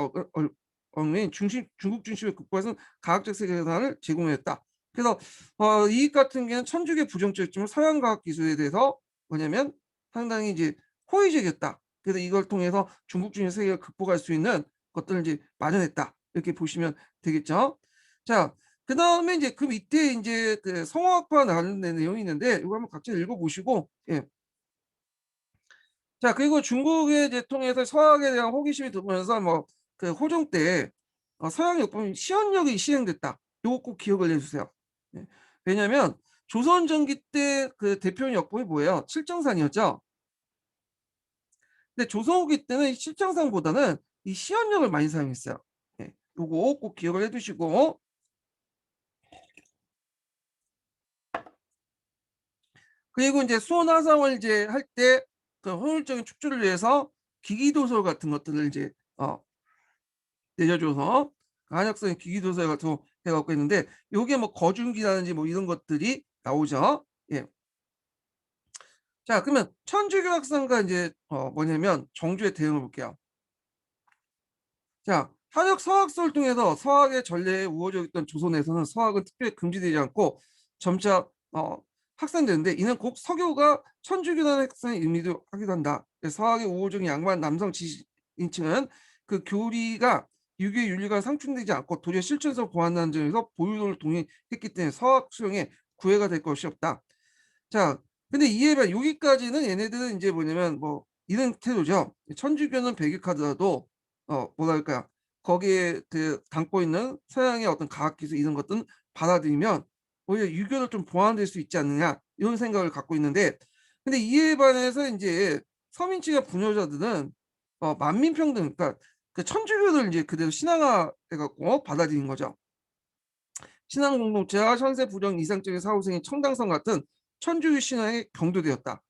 얽매인 중국 중심의 국가에서는 과학적 세계관을 제공했다. 그래서 이익 같은 경우는 천주교의 부정적이었지만 서양 과학 기술에 대해서 뭐냐면 상당히 이제 호의적이었다. 그래서 이걸 통해서 중국 중심의 세계를 극복할 수 있는 것들을 이제 마련했다. 이렇게 보시면 되겠죠. 자, 그다음에 인제 그 밑에 인제 그 성어학과 관련된 내용이 있는데 이거 한번 각자 읽어 보시고 예. 자, 그리고 중국에 이제 통해서 서학에 대한 호기심이 돋으면서 그 호종 때 서양 역법인 시현역이 시행됐다. 요거 꼭 기억을 해 주세요. 예. 왜냐면 조선 전기 때 그 대표 역법이 뭐예요? 칠정산이었죠. 근데 조선 후기 때는 칠정산보다는 이 시현역을 많이 사용했어요. 예. 요거 꼭 기억을 해 두시고 그리고 인제 수원 화성을 이제 할 때 그 효율적인 축조를 위해서 기기도서 같은 것들을 이제 내려줘서 한약성의 기기도서 같은 거 해 갖고 있는데 요게 뭐 거중기라든지 뭐 이런 것들이 나오죠. 예. 자, 그러면 천주교 학생과 인제 뭐냐면 정주의 대응을 볼게요. 자, 한역 서학서를 통해서 서학의 전례에 우호적이었던 조선에서는 서학은 특별히 금지되지 않고 점차 확산되는데 이는 곧 서교가 천주교라는 학생의 의미도 하기도 한다. 그래서 서학의 우호적인 양반 남성 지식인층은 그 교리가 유교의 윤리가 상충되지 않고 도리어 실천에서 보완하는 점에서 보유도를 동의했기 때문에 서학 수용에 구애가 될 것이 없다. 자, 근데 이해 봐 여기까지는 얘네들은 인제 뭐냐면 뭐 이런 태도죠. 천주교는 배격하더라도 뭐랄까 거기에 그 담고 있는 서양의 어떤 과학 기술 이런 것들은 받아들이면 오히려 유교를 좀 보완될 수 있지 않느냐 이런 생각을 갖고 있는데 근데 이에 반해서 인제 서민층의 부녀자들은 만민평등 그러니까 그 천주교를 인제 그대로 신앙화해 갖고 받아들인 거죠. 신앙 공동체와 현세 불령 이상적인 사후생의 청당성 같은 천주교 신앙에 경도되었다.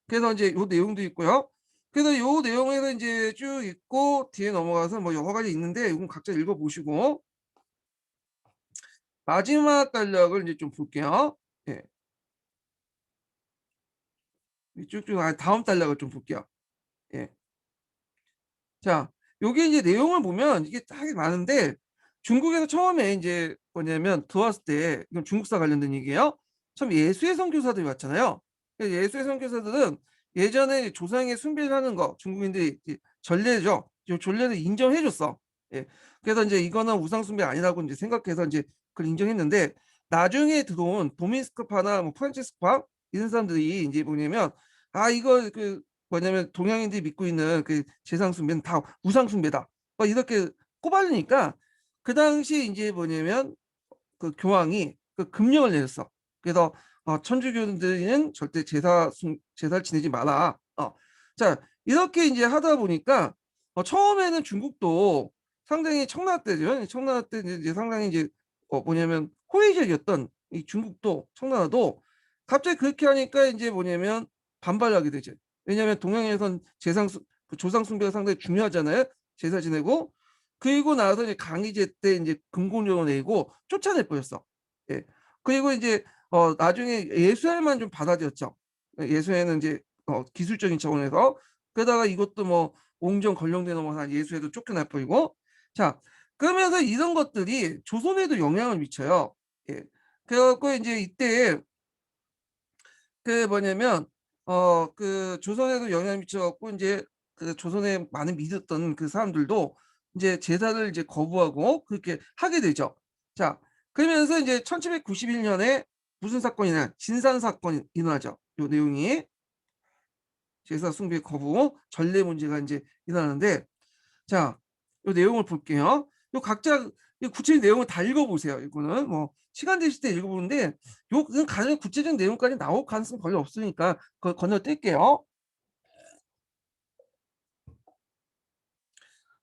그래서 인제 요 내용도 있고요. 그래서 요 내용에서 인제 쭉 있고 뒤에 넘어가서 뭐 여러 가지 있는데 요건 각자 읽어 보시고 마지막 단락을 인제 좀 볼게요. 예. 이 쭉쭉 다음 단락을 좀 볼게요. 예. 자, 요게 이제 내용을 보면 이게 딱 많은데 중국에서 처음에 인제 뭐냐면 들어왔을 때 이건 중국사 관련된 얘기예요. 처음 예수의 선교사들이 왔잖아요. 그 예수의 선교사들은 예전에 조상의 숭배를 하는 거 중국인들이 이제 전례죠. 요 전례를 인정해 줬어. 예. 그래서 인제 이거는 우상 숭배 아니라고 인제 생각해서 인제 그걸 인정했는데 나중에 들어온 도미스크파나 뭐 프란치스크파 이런 사람들이 인제 뭐냐면 이거 뭐냐면 동양인들이 믿고 있는 그 재상 숭배는 다 우상 숭배다. 이렇게 꼬발리니까 그 당시에 인제 뭐냐면 그 교황이 그 금령을 내렸어. 그래서 "천주교인들은 절대 제사를 지내지 마라." 자, 이렇게 인제 하다 보니까 처음에는 중국도 상당히 청나라 때죠. 청나라 때 이제 상당히 이제 뭐냐면 호의적이었던 이 중국도 청나라도 갑자기 그렇게 하니까 인제 뭐냐면 반발을 하게 되죠. 왜냐하면 동양에선 그 조상 숭배가 상당히 중요하잖아요, 제사 지내고. 그리고 나서 이제 강희제 때 인제 금고령을 내리고 쫓아내 버렸어. 예. 그리고 인제 나중에 예수회만 좀 받아들였죠. 예수회는 인제 기술적인 차원에서. 게다가 이것도 뭐 옹정 걸령대 넘어서 예수에도 쫓겨날 뻔이고. 자, 그러면서 이런 것들이 조선에도 영향을 미쳐요. 예. 그래 갖고 인제 이때 그 뭐냐면 그 조선에도 영향을 미쳐 갖고 인제 그 조선에 많이 믿었던 그 사람들도 인제 제사를 이제 거부하고 그렇게 하게 되죠. 자, 그러면서 인제 1791 년에 무슨 사건이 일어나요? 진산 사건이 일어나죠. 요 내용이. 제사 숭배 거부, 전례 문제가 인제 일어나는데, 자, 요 내용을 볼게요. 요 각자 이 구체적인 내용을 다 읽어 보세요. 이거는 뭐 시간 되실 때 읽어 보는데 요 그 가장 구체적인 내용까지 나올 가능성이 거의 없으니까 그거 건너뛸게요.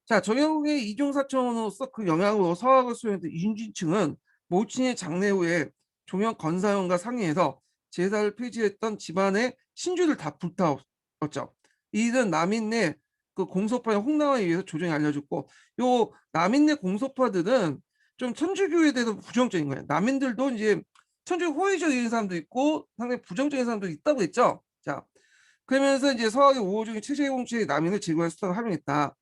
자, 정영국의 이중 사촌으로서 그 영향으로 서학을 수행했던 윤진층은 모친의 장례 후에 종혁 권사원과 상의해서 제사를 폐지했던 집안의 신주를 다 불타었죠. 이들은 남인내 그 공소파의 홍남에 의해서 조정이 알려졌고, 요 남인내 공소파들은 좀 천주교에 대해서 부정적인 거예요. 남인들도 이제 천주교 호의적인 사람도 있고 상당히 부정적인 사람도 있다고 했죠. 자, 그러면서 이제 서학의 우호적인 체제공치의 남인을 제거할 수단을 활용했다.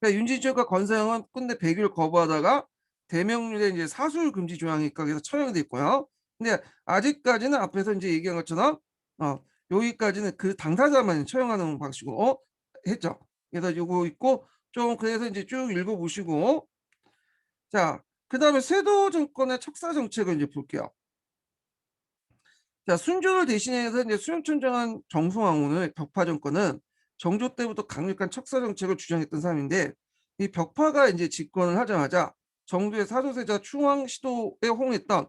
그러니까 윤진철과 권사형은 끝내 배교를 거부하다가 대명률에 이제 사술 금지 조항이 입각해서 처형이 됐고요. 근데 아직까지는 앞에서 이제 얘기한 것처럼 어 여기까지는 그 당사자만 처형하는 방식으로 했죠. 그래서 요거 있고 좀 그래서 이제 쭉 읽어 보시고, 자, 그다음에 세도 정권의 척사 정책을 이제 볼게요. 자, 순조를 대신해서 이제 수령천정한 정승왕후는 벽파 정권은 정조 때부터 강력한 척사 정책을 주장했던 사람인데, 이 벽파가 이제 집권을 하자마자 정조의 사도세자 충황 시도에 호응했던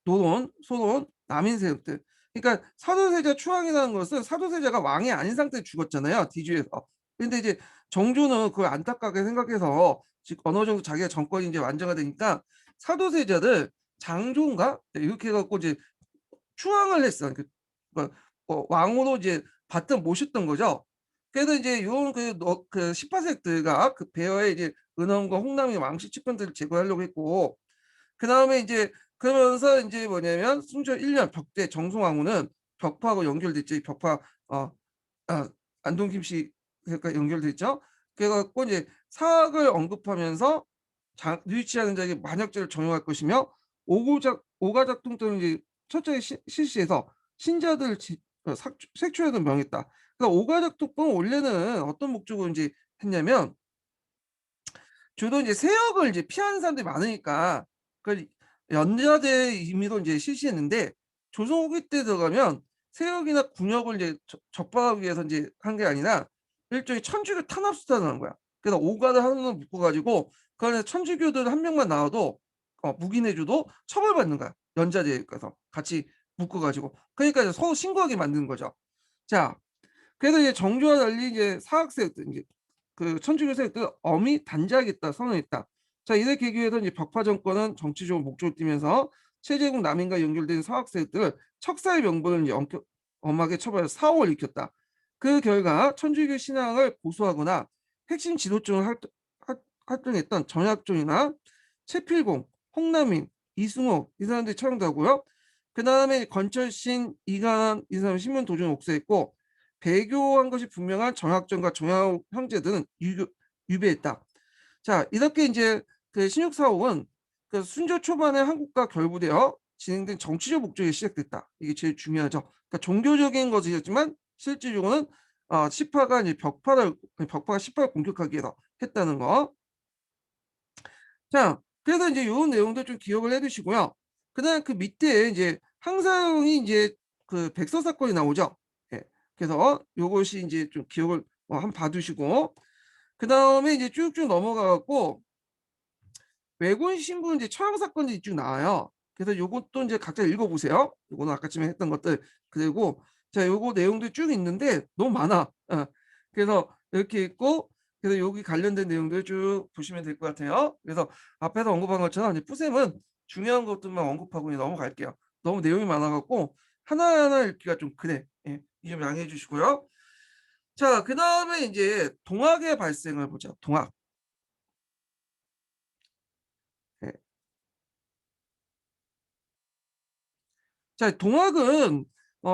노론, 소론, 남인 세력들. 그러니까 사도세자 충황이라는 것은 사도세자가 왕이 아닌 상태에 죽었잖아요, 뒤주에서. 근데 이제 정조는 그걸 안타깝게 생각해서 즉 어느 정도 자기가 정권이 이제 완성화되니까 사도세자들 장조인가 이렇게 해갖고 이제 추앙을 했어. 그러니까 왕으로 이제 받든 모셨던 거죠. 그래서 이제 요런 그 18세들과 그 배어의 이제 은엄과 홍남의 왕실 측근들을 제거하려고 했고, 그다음에 이제 그러면서 인제 뭐냐면 순조 1년 벽대 정승왕후는 벽파하고 연결됐죠. 이 벽파 어 안동 김씨 그러니까 연결됐죠. 그래 갖고 이제 사학을 언급하면서 자 누이치 않은 자에게 만역죄를 적용할 것이며 오가작동 또는 이제 철저히 실시해서 신자들 색출하도록 명했다. 그러니까 오가작동법은 원래는 어떤 목적으로 인제 했냐면, 주로 이제 세역을 이제 피하는 사람들이 많으니까 그 연좌제 임의로 인제 실시했는데, 조선 후기 때 들어가면 세역이나 군역을 이제 접박하기 위해서 인제 한 게 아니라 일종의 천주교 탄압 수단을 한 거야. 그래서 오가를 하나 묶어 가지고 그 안에 천주교들 한 명만 나와도 묵인해 줘도 처벌받는 거야, 연좌제에 가서 같이 묶어 가지고. 그러니까 이제 서로 신고하게 만드는 거죠. 자, 그래서 이제 정조와 달리 이제 사학세력들 인제 그 천주교 세력들 엄히 단죄하겠다 선언했다. 자, 이를 계기로 해서 이제 벽파 정권은 정치적으로 목적을 띠면서 체제국 남인과 연결된 사학 세력들을 척사의 명분을 이제 엄하게 처벌해서 사혹을 일으켰다. 그 결과 천주교 신앙을 고수하거나 핵심 지도층을 활동했던 정약종이나 최필공, 홍남인, 이승호 이 사람들이 처형되고요. 그다음에 건철신, 이간환 이 사람 신문 도중에 옥사했고, 배교한 것이 분명한 정약전과 정약 형제들은 유배했다. 자, 이렇게 이제 그 신육사옥은 그 순조 초반에 한국과 결부되어 진행된 정치적 목적이 시작됐다. 이게 제일 중요하죠. 그러니까 종교적인 것이었지만 실질적으로는 시파가 이제 벽파가 시파를 공격하기 위해서 했다는 거. 자, 그래서 이제 요 내용도 좀 기억을 해 두시고요. 그다음 그 밑에 이제 항상이 이제 그 백서 사건이 나오죠. 예. 그래서 요것이 인제 좀 기억을 한번 봐 두시고, 그다음에 이제 쭉쭉 넘어가 갖고 왜군 신분 이제 처형 사건들이 쭉 나와요. 그래서 요것도 인제 각자 읽어 보세요. 요거는 아까쯤에 했던 것들. 그리고 자, 요거 내용들이 쭉 있는데 너무 많아. 그래서 이렇게 있고, 그래서 여기 관련된 내용들을 쭉 보시면 될 것 같아요. 그래서 앞에서 언급한 것처럼 이제 푸셈은 중요한 것들만 언급하고 이제 넘어갈게요. 너무 내용이 많아 갖고 하나하나 읽기가 좀 그래. 예. 이 점 양해해 주시고요. 자, 그다음에 인제 동학의 발생을 보죠. 동학. 예. 자, 동학은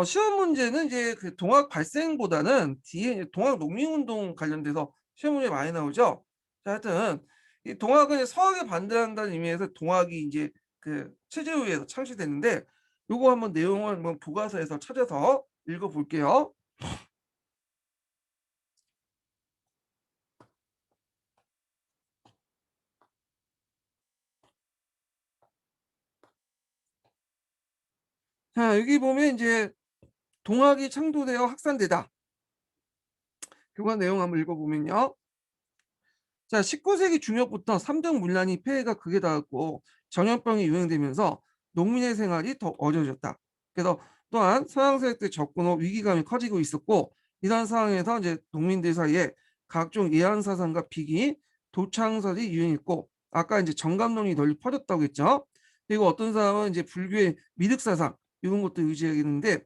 시험 문제는 이제 그 동학 발생보다는 뒤에 이제 동학 농민운동 관련돼서 시험 문제 많이 나오죠. 자, 하여튼 이 동학은 서학에 반대한다는 의미에서 동학이 인제 그 체제주의에서 창시됐는데, 요거 한번 내용을 한번 교과서에서 찾아서 읽어 볼게요. 자, 여기 보면 인제 "동학이 창조되어 확산되다." 교과 내용 한번 읽어 보면요. 자, 19세기 중엽부터 삼등 문란이 폐해가 극에 닿았고 전염병이 유행되면서 농민의 생활이 더 어려워졌다. 그래서 또한 서양 세력들 접근 후 위기감이 커지고 있었고, 이런 상황에서 이제 농민들 사이에 각종 예한 사상과 비기, 도창설이 유행했고, 아까 이제 정감론이 널리 퍼졌다고 했죠. 그리고 어떤 사람은 이제 불교의 미륵 사상 이런 것도 의지하겠는데,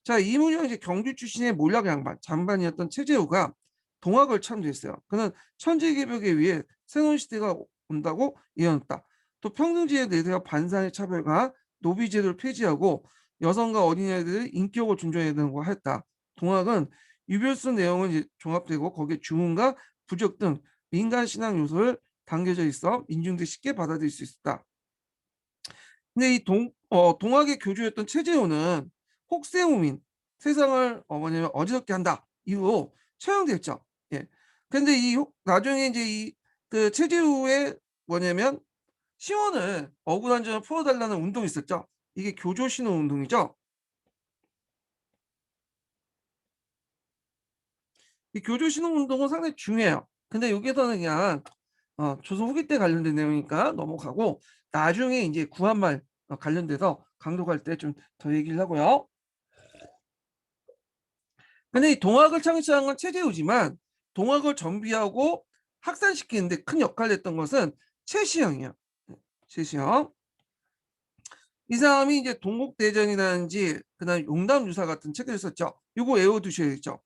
자, 이 무렵 이제 경주 출신의 몰락 양반 잔반이었던 최재우가 동학을 창조했어요. 그는 천지개벽에 의해 새로운 시대가 온다고 예언했다. 또 평등주의에 내세워 반사의 차별과 노비제도를 폐지하고 여성과 어린아이들의 인격을 존중해야 된다고 했다. 동학은 유별수 내용은 이제 종합되고 거기에 주문과 부적 등 민간 신앙 요소를 담겨져 있어 민중들이 쉽게 받아들일 수 있었다. 근데 이 동학의 교주였던 최재호는 혹세무민, 세상을 뭐냐면 어지럽게 한다 이후로 처형됐죠. 예. 근데 이 나중에 이제 이 그 최재우의 뭐냐면 시원을 억울한 점을 풀어달라는 운동이 있었죠. 이게 교조 신호 운동이죠. 이 교조 신호 운동은 상당히 중요해요. 근데 여기서는 그냥 조선 후기 때 관련된 내용이니까 넘어가고, 나중에 인제 구한말 관련돼서 강도 갈 때 좀 더 얘기를 하고요. 근데 이 동학을 창시한 건 최재우지만 동학을 정비하고 확산시키는 데 큰 역할을 했던 것은 최시영이에요. 최시영. 이 사람이 이제 동국대전이라든지 그다음에 용담유사 같은 책을 썼죠. 요거 외워 두셔야죠.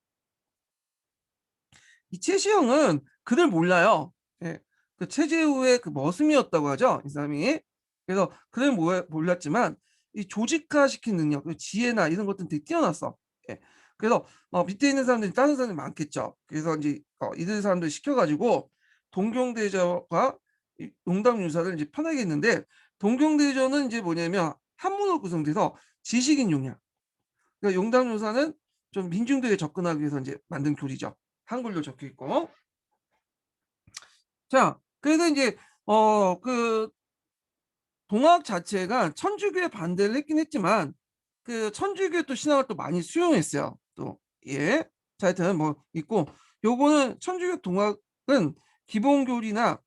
이 최시영은 그들 몰라요. 예. 그 최재우의 그 머슴이었다고 하죠, 이 사람이. 그래서 그들 몰랐지만 이 조직화시킨 능력, 그 지혜나 이런 것들은 되게 뛰어났어. 예. 그래서 밑에 있는 사람들이 다른 사람들이 많겠죠. 그래서 인제 이들 사람들 시켜 가지고 동경대전과 이 용담유사를 이제 편하게 했는데, 동경대전은 인제 뭐냐면 한문으로 구성돼서 지식인용이야. 그러니까 용담유사는 좀 민중들에게 접근하기 위해서 인제 만든 교리죠. 한글로 적혀 있고. 자, 그래서 인제 그 동학 자체가 천주교에 반대를 했긴 했지만 그 천주교의 또 신앙을 또 많이 수용했어요 또. 예. 자, 하여튼 뭐 있고, 요거는 천주교 동학은 기본 교리나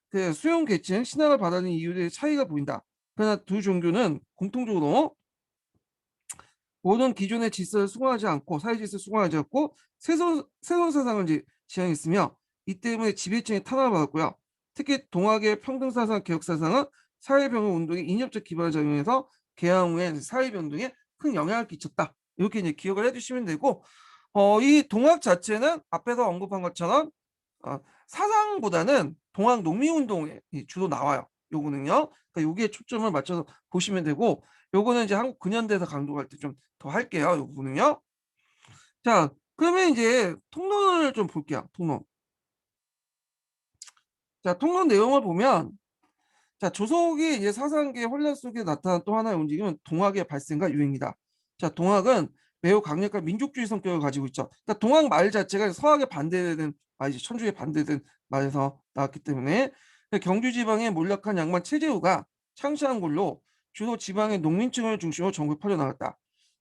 그 수용 계층, 신앙을 받아들이는 이유의 차이가 보인다. 그러나 두 종교는 공통적으로 모든 기존의 질서를 수긍하지 않고 사회 질서를 수긍하지 않고 새로운 세상을 이제 지향했으며, 이 때문에 지배층이 탄압을 받았고요. 특히 동학의 평등 사상, 개혁 사상은 사회 변화 운동의 인접적 기반을 작용해서 개항 후에 사회 변동에 큰 영향을 끼쳤다. 이렇게 이제 기억을 해 주시면 되고, 이 동학 자체는 앞에서 언급한 것처럼 사상보다는 동학 농민 운동에 주로 나와요. 요거는요. 그러니까 요기에 초점을 맞춰서 보시면 되고, 요거는 이제 한국 근현대사 강조할 때 좀 더 할게요, 요 부분은요. 자, 그러면 인제 통론을 좀 볼게요, 통론. 자, 통론 내용을 보면, 자, 조석이 이제 사상계의 혼란 속에 나타난 또 하나의 움직임은 동학의 발생과 유행이다. 자, 동학은 매우 강력한 민족주의 성격을 가지고 있죠. 그러니까 동학 말 자체가 서학에 반대되는 이제 천주교에 반대된 말에서 나왔기 때문에, 그 경주 지방에 몰락한 양반 최재우가 창시한 걸로 주로 지방의 농민층을 중심으로 전국에 퍼져나갔다.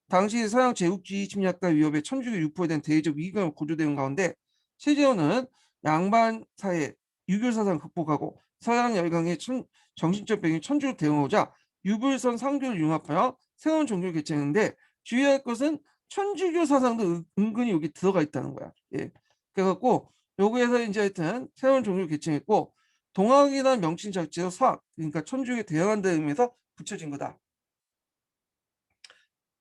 당시 서양 제국주의 침략과 위협에 천주교 유포에 대한 대외적 위기감을 고조되는 가운데, 최재원은 양반 사회 유교 사상을 극복하고 서양 열강의 정신적 병에 천주로 대응하고자 유불선 상교를 융합하여 새로운 종교를 개최했는데, 주의할 것은 천주교 사상도 은근히 여기 들어가 있다는 거야. 예. 그래 갖고 여기에서 인제 하여튼 새로운 종교를 개최했고, 동학이라는 명칭 자체도 서학, 그러니까 천주교에 대응한다는 의미에서 붙여진 거다.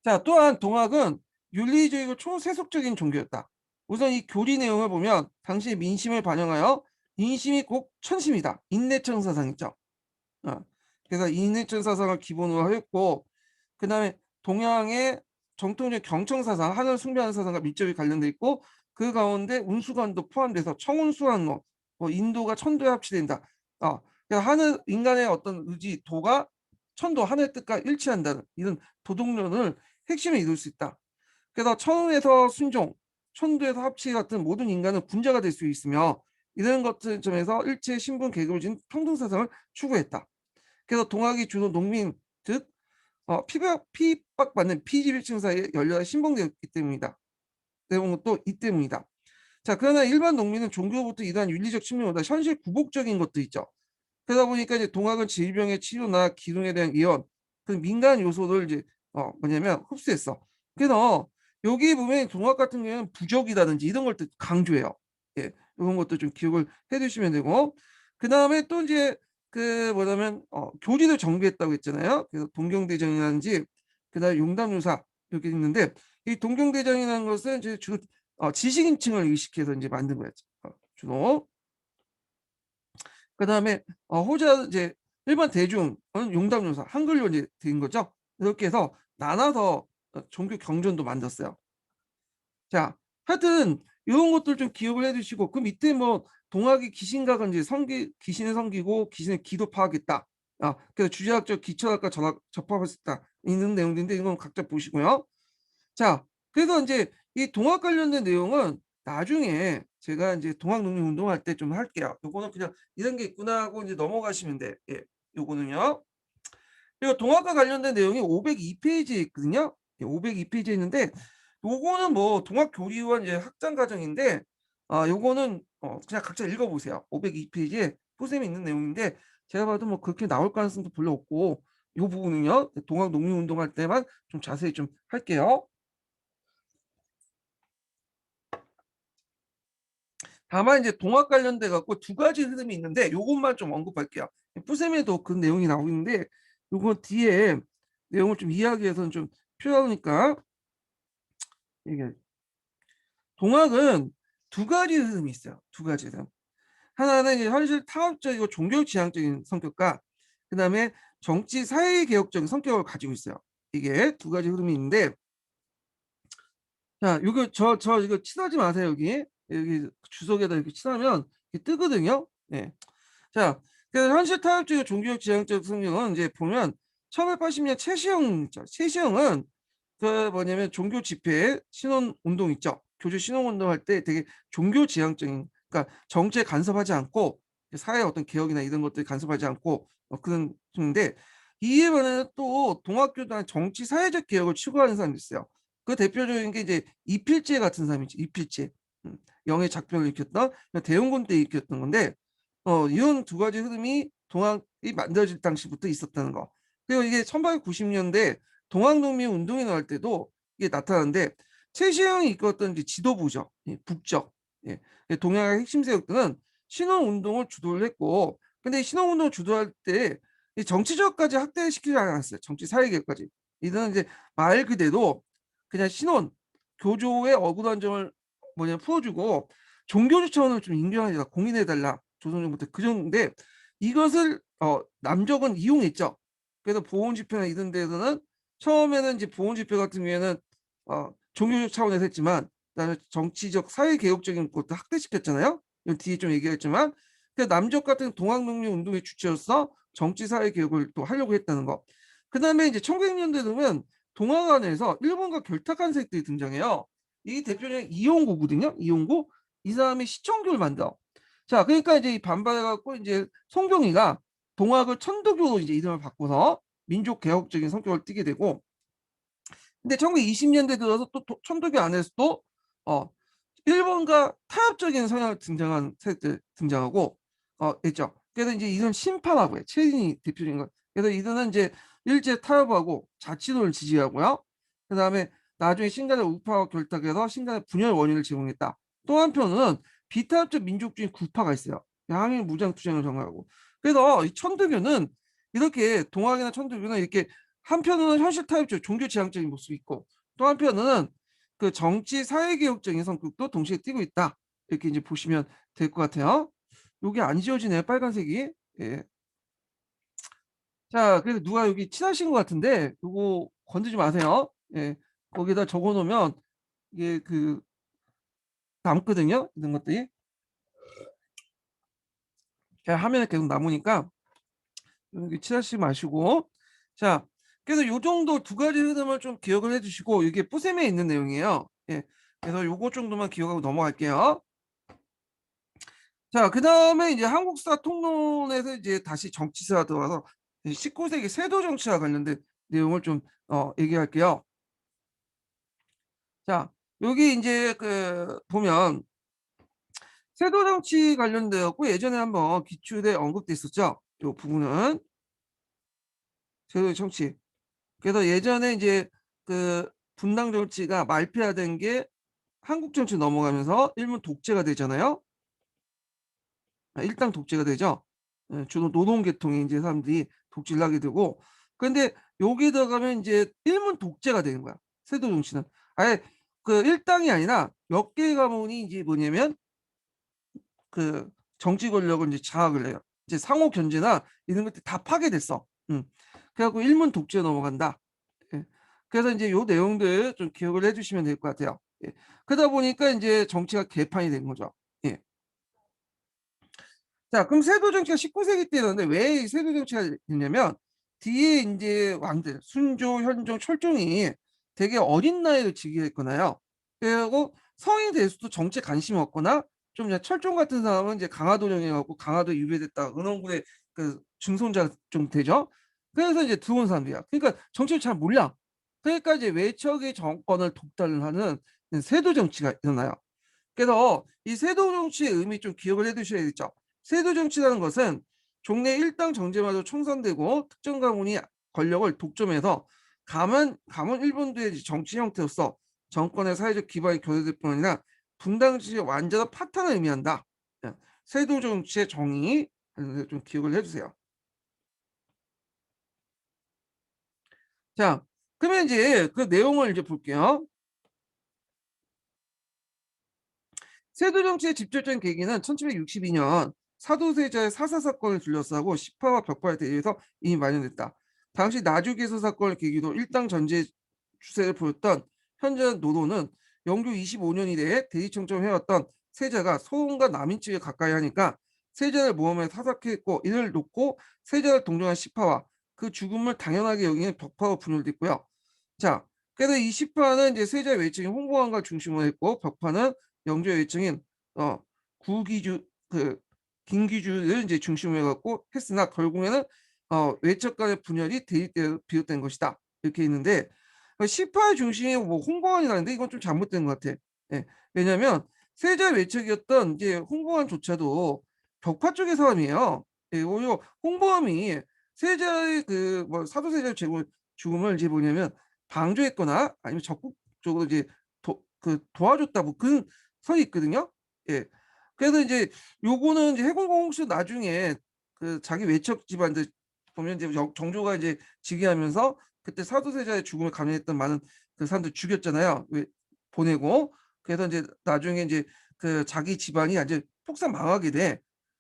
자, 또한 동학은 윤리적이고 초세속적인 종교였다. 우선 이 교리 내용을 보면 당시 민심을 반영하여 인심이 곧 천심이다. 인내천 사상 있죠. 어. 그래서 인내천 사상을 기본으로 하였고, 그다음에 동양의 정통적 경청사상, 하늘 숭배하는 사상과 밀접히 관련돼 있고 그 가운데 운수관도 포함돼서 청운수환론, 뭐 인도가 천도에 합치된다. 그러니까 하늘 인간의 어떤 의지, 도가 천도 하늘의 뜻과 일치한다는 이런 도덕론을 핵심에 이룰 수 있다. 그래서 천운에서 순종, 천도에서 합치 같은 모든 인간은 군자가 될 수 있으며 이런 것들 점에서 일체 신분 계급을 지닌 평등사상을 추구했다. 그래서 동학이 주로 농민 즉 핍박받는 피지계층 사이에 열렬하게 신봉되었기 때문이다. 내용은 또 이 때문이다. 자, 그러나 일반 농민은 종교부터 이러한 윤리적 측면보다 현실 구복적인 것도 있죠. 그러다 보니까 이제 동학은 질병의 치료나 기능에 대한 예언, 그 민간 요소를 이제 뭐냐면 흡수했어. 그래서 여기 보면 동학 같은 경우는 부적이라든지 이런 걸 또 강조해요. 예, 이런 것도 좀 기억을 해두시면 되고, 그 다음에 또 이제 그 뭐냐면 교리를 정비했다고 했잖아요. 그래서 동경대전이라든지 그다음에 용담유사 이렇게 있는데 이 동경대전이라는 것은 이제 주로 지식인층을 의식해서 이제 만든 거였죠. 주로. 그다음에 호자 이제 일반 대중은 용담용사 한글로 이제 된 거죠. 이렇게 해서 나눠서 종교 경전도 만들었어요. 자, 하여튼 이런 것들 좀 기억을 해두시고 그 밑에 뭐 동학의 귀신각은 이제 귀신을 섬기고 귀신의 기도 파악했다. 그래서 주제학적 기초학과 접합했다 있는 내용인데 이건 각자 보시고요. 자, 그래서 이제 이 동학 관련된 내용은 나중에 제가 이제 동학 농민 운동할 때 좀 할게요. 요거는 그냥 이런 게 있구나 하고 이제 넘어가시면 돼. 예, 요거는요. 그리고 동학과 관련된 내용이 502페이지에 있거든요. 502페이지에 있는데 요거는 뭐 동학 교리원 이제 학장 과정인데 요거는 그냥 각자 읽어보세요. 502페이지에 포샘이 있는 내용인데 제가 봐도 뭐 그렇게 나올 가능성도 별로 없고 요 부분은요. 동학 농민 운동할 때만 좀 자세히 좀 할게요. 다만 이제 동학 관련돼 갖고 두 가지 흐름이 있는데 요것만 좀 언급할게요. 푸셈에도 그 내용이 나오는데 요거 뒤에 내용을 좀 이야기해서는 좀 필요하니까 이게 동학은 두 가지 흐름이 있어요. 두 가지 흐름. 하나는 이제 현실 타협적이고 종교 지향적인 성격과 그다음에 정치 사회 개혁적인 성격을 가지고 있어요. 이게 두 가지 흐름이 있는데 자, 이거 저 이거 칠하지 마세요, 여기 주석에다 이렇게 칠하면 이게 뜨거든요. 네. 자, 그래서 현실 타협적이고 종교적 지향적 성격은 이제 보면 1980년 최시영 있죠. 최시영은 그 뭐냐면 종교 집회 신원 운동 있죠. 교주 신원 운동할 때 되게 종교 지향적인 그러니까 정치에 간섭하지 않고 사회 어떤 개혁이나 이런 것들 간섭하지 않고 그런 중인데 이에 반해 또 동학교단 정치 사회적 개혁을 추구하는 사람이 있어요. 그 대표적인 게 이제 이필재 같은 사람이죠. 이필재. 영의 작별을 일으켰던 대원군 때 일으켰던 건데 이런 두 가지 흐름이 동학이 만들어질 당시부터 있었다는 거. 그리고 이게 1890년대 동학농민 운동이 나올 때도 이게 나타나는데 최시영이 이끌었던 이제 지도부죠. 예, 북적. 예. 동양의 핵심 세력들은 신원운동을 주도를 했고 근데 신원운동을 주도할 때 정치적까지 확대시키지 않았어요. 정치 사회개혁까지. 이들은 이제 말 그대로 그냥 신원 교조의 억울한 점을 풀어주고 종교적 차원을 좀 인정하자 공인해달라 조선정부 때 그 정도인데 이것을 남적은 이용했죠. 그래서 보훈 집회나 이런 데서는 처음에는 이제 보훈 집회 같은 경우에는 종교적 차원에서 했지만 그다음에 정치적 사회 개혁적인 것도 확대시켰잖아요. 이건 뒤에 좀 얘기했지만 그 남적 같은 동학농민 운동의 주체로서 정치 사회 개혁을 또 하려고 했다는 거. 그다음에 이제 1900년대 되면 동학안에서 일본과 결탁한 세력들이 등장해요. 이 대표적인 이용고거든요. 이용고 이 사람이 시청교를 만들어. 자, 그러니까 이제 반발해갖고 이제 송경이가 동학을 천도교로 이제 이름을 바꿔서 민족 개혁적인 성격을 띠게 되고, 근데 1920년대 들어서 또 천도교 안에서도 어 일본과 타협적인 성향을 등장한 세력들 등장하고 있죠. 그래서 이제 이런 심판하고 해. 최진이 대표적인 거. 그래서 이들은 이제 일제 타협하고 자치도를 지지하고요. 그다음에 나중에 신간의 우파와 결탁해서 신간의 분열 원인을 제공했다. 또 한편은 비타협적 민족주의 구파가 있어요. 항일 무장 투쟁을 정하고. 그래서 이 천도교는 이렇게 동학이나 천도교는 이렇게 한편은 현실 타협적 종교 지향적인 모습이 있고 또 한편은 그 정치 사회개혁적인 성격도 동시에 띠고 있다. 이렇게 이제 보시면 될 것 같아요. 요게 안 지워지네요. 빨간색이. 예. 자, 그래서 누가 여기 친하신 것 같은데 요거 건드지 마세요. 예. 거기다 적어 놓으면 이게 남거든요, 이런 것들이. 그냥 화면에 계속 남으니까 여기 칠하지 마시고. 자, 그래서 요 정도 두 가지 흐름을 좀 기억을 해 주시고, 이게 뿌셈에 있는 내용이에요. 예. 그래서 요거 정도만 기억하고 넘어갈게요. 자, 그다음에 이제 한국사 통론에서 이제 다시 정치사가 들어와서 19 세기 세도 정치와 관련된 내용을 좀 얘기할게요. 자, 여기 인제 보면 세도 정치 관련되었고, 예전에 한번 기출에 언급됐었죠, 요 부분은. 세도 정치. 그래서 예전에 인제 분당 정치가 말피화된 게 한국 정치로 넘어가면서 일본 독재가 되잖아요. 일당 독재가 되죠. 예, 주로 노동 계통의 인제 사람들이 독재를 하게 되고, 근데 여기에 들어가면 인제 일문 독재가 되는 거야, 세도 정치는. 아예 일당이 아니라 몇 개 가문이 인제 뭐냐면 그 정치 권력을 인제 장악을 해요. 이제 상호 견제나 이런 것들이 다 파괴됐어. 그래 갖고 일문 독재로 넘어간다. 예. 그래서 인제 요 내용들 좀 기억을 해 주시면 될 것 같아요. 예. 그러다 보니까 인제 정치가 개판이 된 거죠. 예. 자, 그럼 세도 정치가 19 세기 때 일어났는데 왜 이 세도 정치가 됐냐면, 뒤에 인제 왕들 순조, 현종, 철종이 되게 어린 나이에 즉위했거나요. 그래 갖고 성인이 돼서도 정치에 관심이 없거나, 좀 이제 철종 같은 사람은 이제 강화도령해 갖고 강화도에 유배됐다가 은원군의 증손자 좀 되죠. 그래서 이제 들어온 사람들이야. 그러니까 정치를 잘 몰라. 그러니까 이제 외척의 정권을 독단을 하는 세도 정치가 일어나요. 그래서 이 세도 정치의 의미 좀 기억을 해 두셔야겠죠. 세도 정치라는 것은 종래 일당 정제마저 총선되고 특정 가문이 권력을 독점해서 가문 일본도의 정치 형태로서 정권의 사회적 기반이 교대될 뿐 아니라 분당 지의 완전한 파탄을 의미한다. 예. 세도 정치의 정의 좀 기억을 해 주세요. 자, 그러면 이제 그 내용을 이제 볼게요. 세도 정치의 직접적인 계기는 1762년 사도세자의 사사 사건을 둘러싸고 시파와 벽파에 대해서 이미 마련됐다. 당시 나주개서 사건을 계기로 일당 전제 추세를 보였던 현재 노도는 영주 25년 이래에 대리청정을 해왔던 세자가 소원과 남인 측에 가까이 하니까 세자를 모함에 사삭했고, 이를 놓고 세자를 동정한 시파와 그 죽음을 당연하게 여기는 벽파로 분열됐고요. 자, 그래서 이 시파는 이제 세자의 외증인 홍보관과 중심으로 했고, 벽파는 영주의 외증인 어 구기주 김기주를 이제 중심으로 해 갖고 했으나, 결국에는 외척 간의 분열이 대립되어 비롯된 것이다, 이렇게 있는데, 시파의 중심이 뭐 홍보관이라는데 이건 좀 잘못된 것 같아. 예. 왜냐하면 세자의 외척이었던 이제 홍보관조차도 벽파 쪽의 사람이에요. 예, 오히려 홍보함이 세자의 뭐 사도세자의 죽음을 이제 뭐냐면 방조했거나 아니면 적극적으로 이제 도와줬다, 뭐 그런 선이 있거든요. 예. 그래서 이제 요거는 이제 해공공 혹시 나중에 자기 외척 집안들 보면 이제 정조가 이제 즉위하면서 그때 사도세자의 죽음을 감행했던 많은 사람들 죽였잖아요, 보내고. 그래서 인제 나중에 인제 자기 집안이 완전 폭삭 망하게 돼.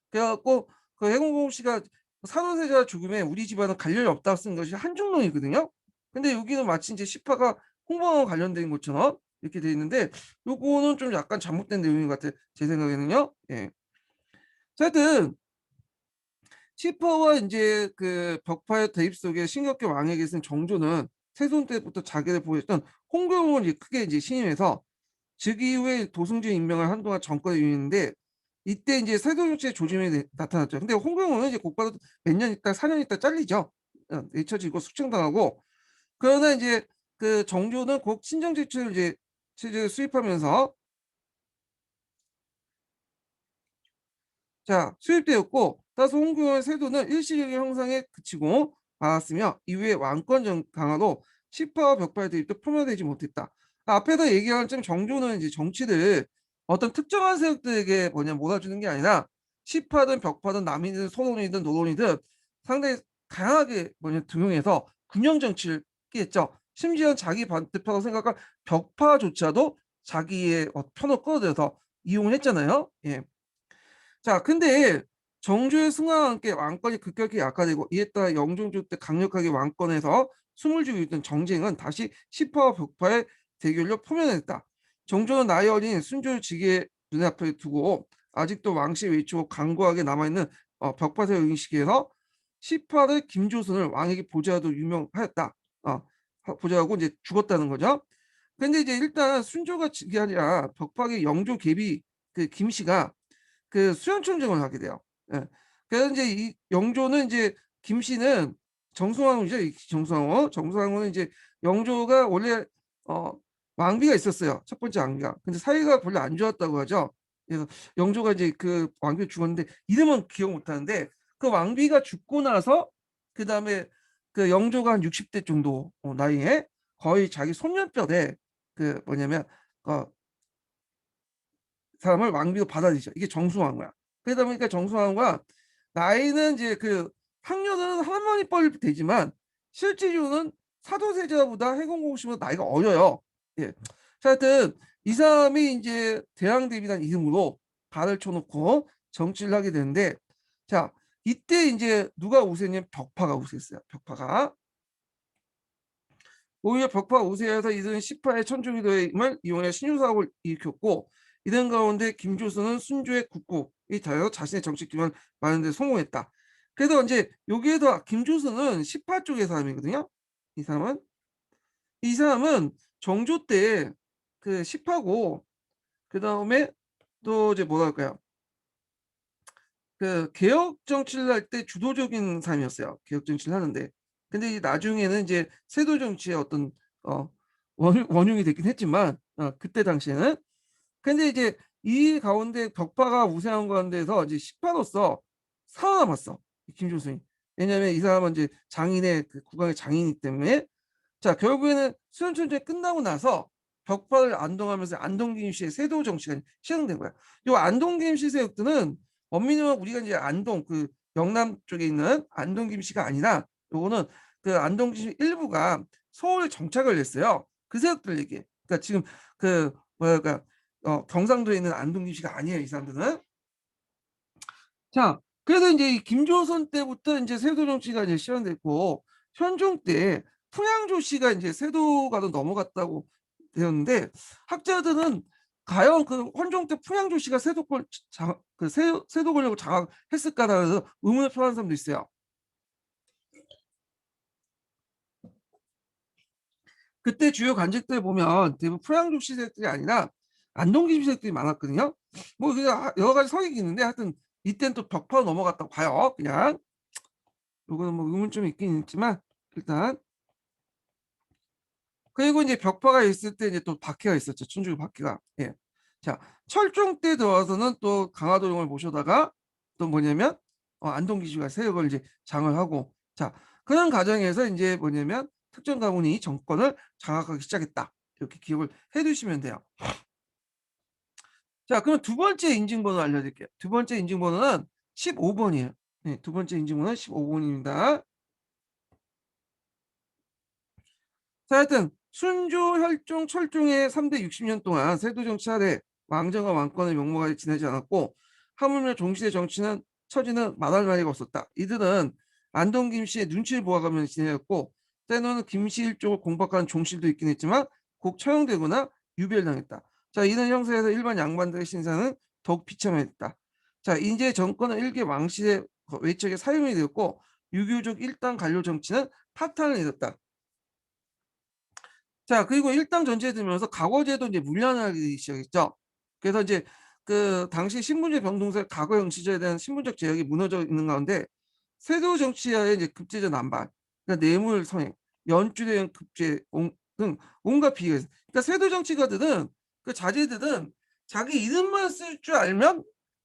그래 갖고 해공공 씨가 사도세자 죽음에 "우리 집안은 관련이 없다." 쓴 것이 한중론이거든요. 근데 여기는 마치 인제 시파가 홍보와 관련된 것처럼 이렇게 돼 있는데, 요거는 좀 약간 잘못된 내용인 것 같아요, 제 생각에는요. 예. 하여튼 시퍼와 인제 벽파의 대립 속에 신격계 왕에게 쓴 정조는 세손 때부터 자기를 보호했던 홍경을 이제 크게 이제 신임해서 즉위 이후에 도승진 임명을 한동안 정권을 이루는데, 이때 인제 세도 정치의 조짐이 나타났죠. 근데 홍경은 이제 곧바로 몇 년 있다 4년 있다 잘리죠. 내쳐지고 숙청당하고. 그러나 인제 정조는 곧 친정 제도를 이제 체제를 수립하면서 수입되었고, 따라서 홍콩의 세도는 일시적인 형상에 그치고 말았으며, 이후에 왕권 강화로 시파와 벽파의 대립도 표면되지 못했다. 앞에서 얘기한 좀 정조는 이제 정치를 어떤 특정한 세력들에게 몰아주는 게 아니라 시파든 벽파든 남이든 소론이든 노론이든 상당히 다양하게 등용해서 균형 정치를 했죠. 심지어 자기 반대파라고 생각한 벽파조차도 자기의 편으로 끌어들여서 이용을 했잖아요. 예. 자, 근데 정조의 승화와 함께 왕권이 급격히 약화되고, 이에 따라 영종조 때 강력하게 왕권에서 숨을 죽이고 있던 정쟁은 다시 시파와 벽파의 대결로 포면했다. 정조는 나이 어린 순조를 지게 눈앞에 두고 아직도 왕씨 외치고 강고하게 남아있는 벽파세 의식에서 18의 김조선을 왕에게 보좌도 유명하였다. 보좌하고 이제 죽었다는 거죠. 근데 이제 일단 순조가 지게 아니라 벽파의 영조 계비 그 김씨가 그 수연청정을 하게 돼요. 예. 그래서 이제 이 영조는 이제 김씨는 정승왕후죠. 정승왕후는 이제 영조가 원래 어 왕비가 있었어요. 첫 번째 왕비가. 근데 사이가 별로 안 좋았다고 하죠. 그래서 영조가 이제 그 왕비가 죽었는데 이름은 기억 못 하는데 그 왕비가 죽고 나서 그다음에 그 영조가 한 60대 정도 나이에 거의 자기 손녀뻘에 그 뭐냐면 어 사람을 왕비로 받아들이죠. 이게 정수왕후야. 그러다 보니까 정수왕후가 나이는 이제 그 학년은 할머니뻘 되지만 실제로는 사도세자보다 해공공씨보다 나이가 어려요. 예. 자, 하여튼 이 사람이 이제 대왕대비라는 이름으로 발을 쳐놓고 정치를 하게 되는데, 자, 이때 이제 누가 우세냐면 벽파가 우세했어요. 벽파가. 오히려 벽파 우세에서 이들은 18의 천주교임을 이용해 신유사업을 일으켰고, 이들 가운데 김조선은 순조의 국국이 되어 자신의 정치 기반을 마련하는 데 성공했다. 그래서 이제 여기에도 김조선은 18 쪽의 사람이거든요. 이 사람은 정조 때 그 10하고 그 다음에 또 이제 뭐랄까요? 그 개혁 정치를 할 때 주도적인 사람이었어요. 개혁 정치를 하는데. 근데 나중에는 이제 세도 정치의 어떤 어, 원흉이 됐긴 했지만 그때 당시에는 근데 이제 이 가운데 벽파가 우세한 가운데서 이제 식파로서 살아남았어. 김조순이. 왜냐하면 이 사람은 이제 장인의 그 국왕의 장인이기 때문에 자 결국에는 수연천전이 끝나고 나서 벽파를 안동하면서 안동김 씨의 세도 정치가 시작된 거야. 이 안동김 씨 세력들은 원민은 우리가 이제 안동 그 영남 쪽에 있는 안동김 씨가 아니라 요거는 그 안동김 씨 일부가 서울에 정착을 했어요. 그 세력들 얘기. 그러니까 지금 그 뭐랄까 경상도에 있는 안동김 씨가 아니에요. 이 사람들은. 자, 그래서 이제 이 김조선 때부터 이제 세도 정치가 이제 시작됐고 현종 때 풍양조 씨가 이제 세도가로 넘어갔다고 되었는데 학자들은 과연 그 헌종 때 풍양조 씨가 세도권 그 세도 권력을 장악했을까라는 의문을 표하는 사람도 있어요. 그때 주요 관직들 보면 대부분 풍양조 씨 세력들이 아니라 안동김 세력들이 많았거든요. 뭐 그냥 여러 가지 설이 있는데 하여튼 이때는 또 벽파로 넘어갔다고 봐요. 그냥 요거는 뭐 의문점이 있긴 있지만 일단 그리고 이제 벽파가 있을 때 이제 또 박해가 있었죠. 춘추 박해가. 예. 자, 철종 때 들어와서는 또 강화도령을 모셔다가 또 뭐냐면 안동기주가 세력을 이제 장을 하고 자, 그런 과정에서 이제 뭐냐면 특정 가문이 정권을 장악하기 시작했다. 이렇게 기억을 해 두시면 돼요. 자, 그럼 두 번째 인증번호 알려드릴게요. 두 번째 인증번호는 15번이에요. 네, 두 번째 인증번호는 15번입니다. 자, 하여튼 순조, 혈종, 철종의 3대 60년 동안 세도 정치 아래 왕정과 왕권의 명목하에 지내지 않았고 하물며 종시대 정치는 처지는 말할 나위가 없었다. 이들은 안동 김씨의 눈치를 보아가며 지내었고 때로는 김씨 일족을 공박하는 종실도 있긴 했지만 곧 처형되거나 유별당했다. 자, 이런 형사에서 일반 양반들의 신사는 더욱 비참했다. 자, 이제 정권은 일개 왕실의 외척에 사용이 되었고 유교적 일당 관료 정치는 파탄을 이뤘다. 자, 그리고 일당 전체에 들면서 과거제도 이제 물려나가기 시작했죠. 그래서 이제 그 당시 신분제 병동세 과거 영시제에 대한 신분적 제약이 무너져 있는 가운데 세도 정치하에 이제 급제적 난발, 그러니까 뇌물 성행, 연주대형 급제 등 온갖 비교. 그러니까 세도 정치가들은 그 자제들은 자기 이름만 쓸 줄 알면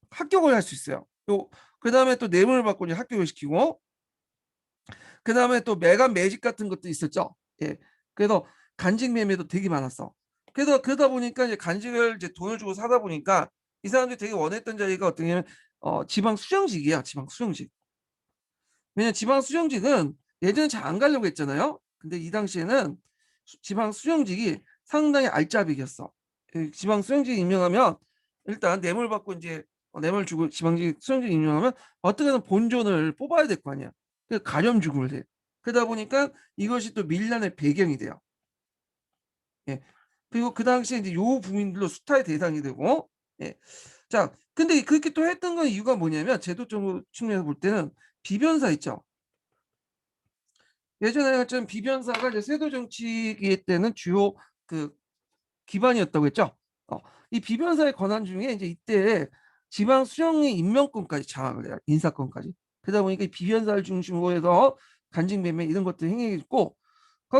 합격을 할 수 있어요. 또 그다음에 또 뇌물을 받고 이제 합격을 시키고 그다음에 또 매간 매직 같은 것도 있었죠. 예. 그래서 간직 매매도 되게 많았어. 그래서 그러다 보니까 이제 간직을 이제 돈을 주고 사다 보니까 이 사람들이 되게 원했던 자리가 어떤 냐면 지방 수령직이야. 지방 수령직. 왜냐면 지방 수령직은 예전에 잘 안 가려고 했잖아요. 근데 이 당시에는 지방 수령직이 상당히 알짜배기였어. 지방 수령직 임명하면 일단 뇌물 받고 이제 뇌물 주고 지방직 수령직 임명하면 어떻게든 본전을 뽑아야 될 거 아니야. 그 가렴 주고를 해. 그러다 보니까 이것이 또 밀란의 배경이 돼요. 예. 그리고 그 당시에 이제 요 부민들로 수탈 대상이 되고 예. 자 근데 그렇게 또 했던 건 이유가 뭐냐면 제도적으로 측면에서 볼 때는 비변사 있죠. 예전에 좀 비변사가 이제 세도 정치기 때는 주요 그 기반이었다고 했죠. 어 이 비변사의 권한 중에 이제 이때 지방 수령의 임명권까지 장악을 해요, 인사권까지. 그러다 보니까 이 비변사를 중심으로 해서 간직매매 이런 것들이 행해졌고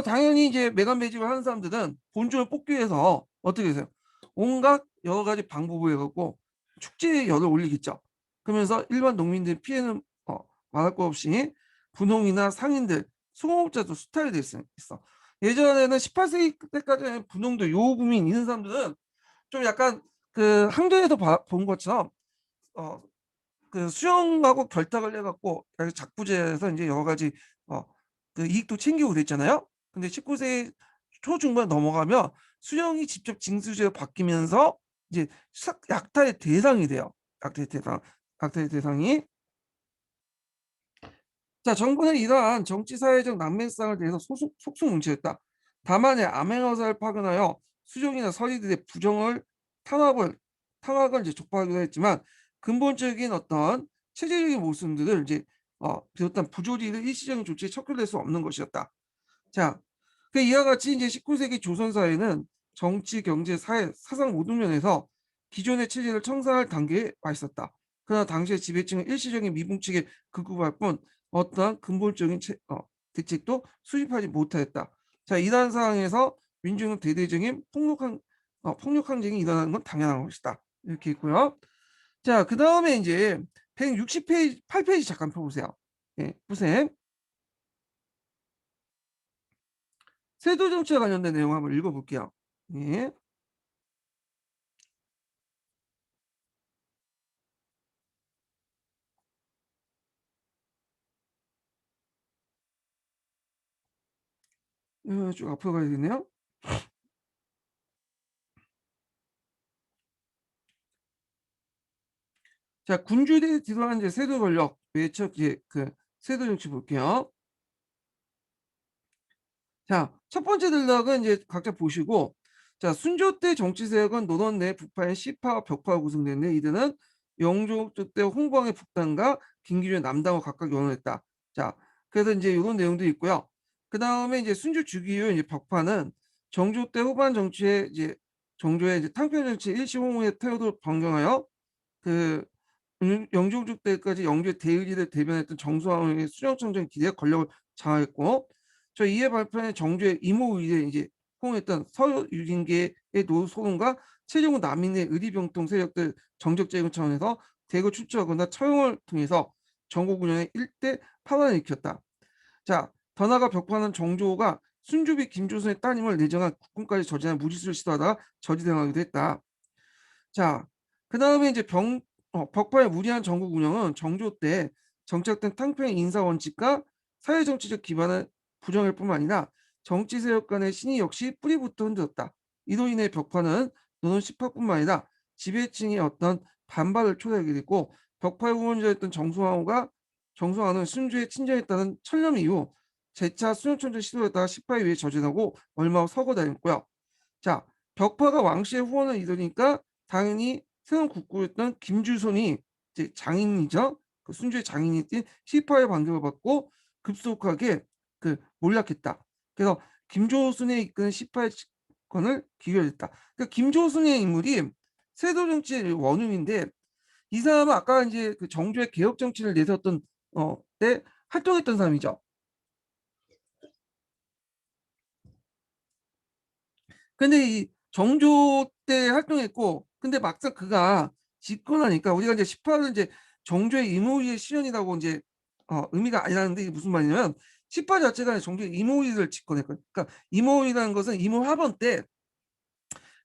당연히 이제 매간 매집을 하는 사람들은 본전을 뽑기 위해서 어떻게 해서요? 온갖 여러 가지 방법을 해 갖고 축제의 열을 올리겠죠. 그러면서 일반 농민들 피해는 말할 것 없이 분홍이나 상인들, 수공업자도 수탈이 있어. 예전에는 18세기 때까지는 분홍도 요구민 이런 사람들은 좀 약간 그 항전에서 본 것처럼 어 그 수령하고 결탁을 해 갖고 작부제에서 인제 여러 가지 어 그 이익도 챙기고 그랬잖아요. 근데 19세 초중반 넘어가면 수령이 직접 징수제로 바뀌면서 이제 싹 약탈의 대상이 돼요. 약탈의 대상. 약탈의 대상이. 자 정부는 이러한 정치 사회적 난맹상을 대해서 속수무책했다. 다만 암행어사를 파견하여 수종이나 서리들의 부정을 탄압을 탄압을 이제 촉발하기도 했지만 근본적인 어떤 체제적인 모순들을 이제 비롯한 부조리를 일시적인 조치에 척결될 수 없는 것이었다. 자, 이와 같이 이제 19세기 조선 사회는 정치, 경제, 사회, 사상 모든 면에서 기존의 체제를 청산할 단계에 와 있었다. 그러나 당시의 지배층은 일시적인 미봉책에 극복할 뿐 어떠한 근본적인 대책도 수립하지 못하였다. 자, 이러한 상황에서 민중은 대대적인 폭력 항쟁이 일어나는 건 당연한 것이다. 이렇게 있고요. 자, 그다음에 이제 160페이지 8페이지 잠깐 펴 보세요. 예, 보세요. 세도 정치와 관련된 내용 한번 읽어 볼게요. 예. 쭉 앞으로 가야겠네요. 자, 군주들이 주도한 이제 세도 권력 외척 이제 그 세도 정치 볼게요. 자, 첫 번째 전략은 이제 각자 보시고 자, 순조 때 정치 세력은 노론 내 부파인 시파와 벽파가 구성되는데 이들은 영종조 때 홍광의 북단과 김기준의 남당을 각각 연호했다. 자, 그래서 이제 요런 내용도 있고요. 그다음에 이제 순조 주기율 이제 벽파는 정조 때 후반 정치에 이제 정조의 이제 탕평 정치 일시 호응의 태도를 변경하여 그 영종조 때까지 영주의 대의리를 대변했던 정수왕의 수령청정 기대에 권력을 장악했고 이에 발표한 정주의 이모의례 이제 포함했던 서유린계의 노소론과 최종훈 남인의 의리병통 세력들 정적제공 차원에서 대거 출처하거나 처형을 통해서 전국 운영의 일대 파란을 일으켰다. 자, 더 나아가 벽파는 정조가 순주비 김조선의 따님을 내정한 국군까지 저지하는 무리수를 시도하다가 저지당하기도 했다. 자, 그다음에 이제 벽파의 무리한 전국 운영은 정조 때 정착된 탕평의 인사 원칙과 사회 정치적 기반을 부정할 뿐만 아니라 정치 세력 간의 신의 역시 뿌리부터 흔들었다. 이로 인해 벽파는 노론 시파뿐만 아니라 지배층의 어떤 반발을 초래하게 됐고 벽파의 후원자였던 정수왕후는 순주에 친정했다는 천년 이후 재차 수령천전 시도했다가 시파에 의해 저지하고 얼마 후 서거당했고요. 자, 벽파가 왕씨의 후원을 이루니까 당연히 새로운 국구였던 김주손이 이제 장인이죠. 그 순주의 장인이 뛴 시파의 반격을 받고 급속하게 몰락했다. 그래서 김조순에 이끄는 시파의 집권을 기결했다. 그러니까 김조순의 인물이 세도 정치의 원흉인데 이 사람은 아까 이제 그 정조의 개혁 정치를 내세웠던 때 활동했던 사람이죠. 근데 이 정조 때 활동했고 근데 막상 그가 집권하니까 우리가 이제 18은 이제 정조의 임오리의 실현이라고 이제 의미가 아니라는데 이게 무슨 말이냐면 18 자체가 정조의 임오리를 집권했거든요. 그러니까 임오리라는 것은 임오하번 때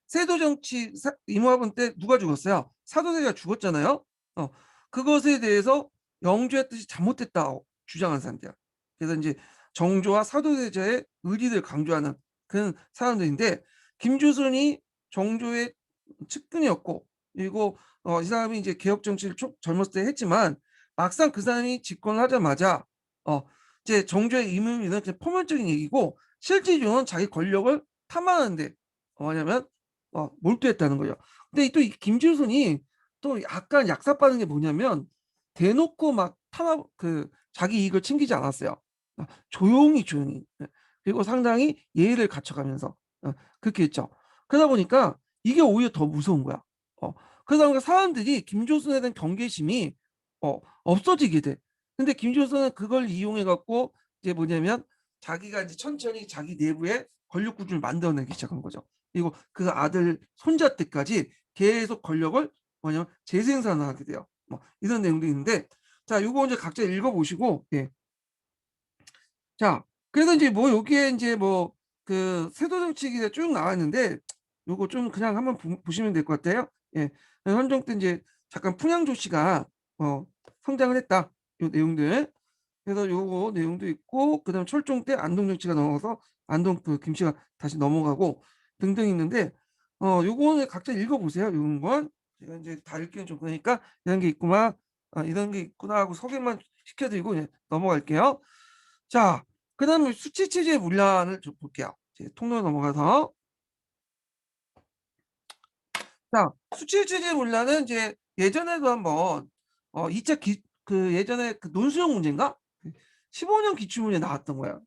세도 정치 임오하번 때 누가 죽었어요? 사도세자가 죽었잖아요. 어, 그것에 대해서 영조의 뜻이 잘못됐다고 주장하는 사람들이야. 그래서 이제 정조와 사도세자의 의리를 강조하는 그런 사람들인데 김주순이 정조의 측근이었고 그리고 이 사람이 이제 개혁 정치를 젊었을 때 했지만 막상 그 사람이 집권을 하자마자 어, 이제 정조의 임의는 그냥 포괄적인 얘기고 실질적으로는 자기 권력을 탐하는데 뭐냐면 몰두했다는 거죠. 근데 또 이 김지순이 또 약간 약삭빠른 게 뭐냐면 대놓고 막 탄압 자기 이익을 챙기지 않았어요. 조용히. 예. 그리고 상당히 예의를 갖춰가면서 그렇게 했죠. 그러다 보니까 이게 오히려 더 무서운 거야. 어 그러다 보니까 사람들이 김조순에 대한 경계심이 없어지게 돼. 근데 김조순은 그걸 이용해 갖고 이제 뭐냐면 자기가 이제 천천히 자기 내부에 권력 구조를 만들어내기 시작한 거죠. 그리고 그 아들 손자 때까지 계속 권력을 뭐냐면 재생산을 하게 돼요. 뭐 이런 내용도 있는데, 자 요거 이제 각자 읽어보시고. 예. 자 그래서 이제 뭐 여기에 이제 뭐 세도 정책이 쭉 나왔는데 요거 좀 그냥 한번 보시면 될 것 같아요. 예. 헌정 때 이제 잠깐 풍양조씨가 성장을 했다, 요 내용들. 그래서 요거 내용도 있고, 그다음에 철종 때 안동 정치가 넘어가서 안동 김씨가 다시 넘어가고 등등 있는데, 요거는 각자 읽어보세요. 요런 건 제가 이제 다 읽기는 좀 그러니까 이런 게 있구나, 이런 게 있구나 하고 소개만 시켜드리고 넘어갈게요. 자, 그다음에 수치 체제 문란을 좀 볼게요. 이제 통로에 넘어가서. 자, 수치 체제 문란은 이제 예전에도 한번 2차 예전에 논술형 문제인가? 15년 기출문제 나왔던 거야.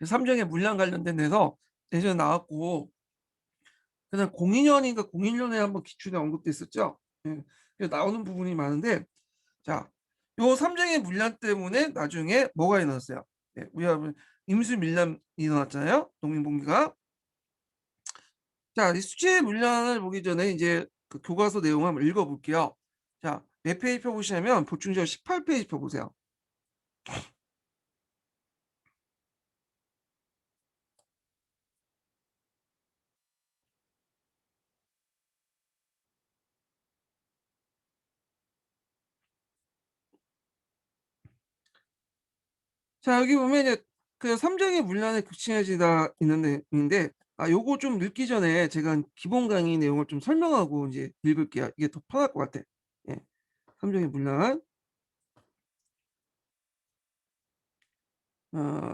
삼정의 물량 관련된 데서 예전에 나왔고, 그다음 02년인가 01년에 한번 기출에 언급됐었죠. 예. 그래서 나오는 부분이 많은데, 자, 요 삼정의 물량 때문에 나중에 뭐가 일어났어요? 예, 우리가 임수 밀란이 일어났잖아요. 농민봉기가. 자, 이 수치의 물량을 보기 전에 이제 그 교과서 내용 한번 읽어볼게요. 자, 몇 페이지 펴보시냐면 보충자 18페이지 펴보세요. 자, 여기 보면 이제 삼정의 문란에 극심해지다 있는데, 요거 좀 읽기 전에 제가 기본 강의 내용을 좀 설명하고 이제 읽을게요. 이게 더 편할 것 같아. 예. 삼정의 문란.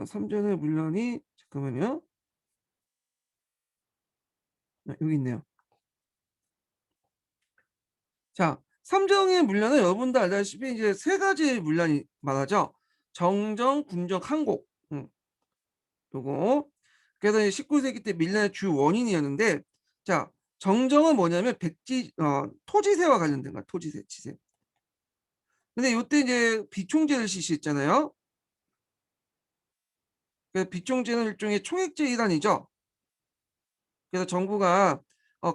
삼정의 문란이 잠깐만요. 여기 있네요. 자, 삼정의 문란은 여러분도 알다시피 이제 세 가지 문란이 말하죠. 정정, 군정, 항복. 요거. 그래서 19세기 때 밀란의 주 원인이었는데, 자, 정정은 뭐냐면 토지세와 관련된 거야. 토지세, 지세. 근데 요때 이제 비총제를 실시했잖아요. 그래서 비총제는 일종의 총액제 일환이죠. 그래서 정부가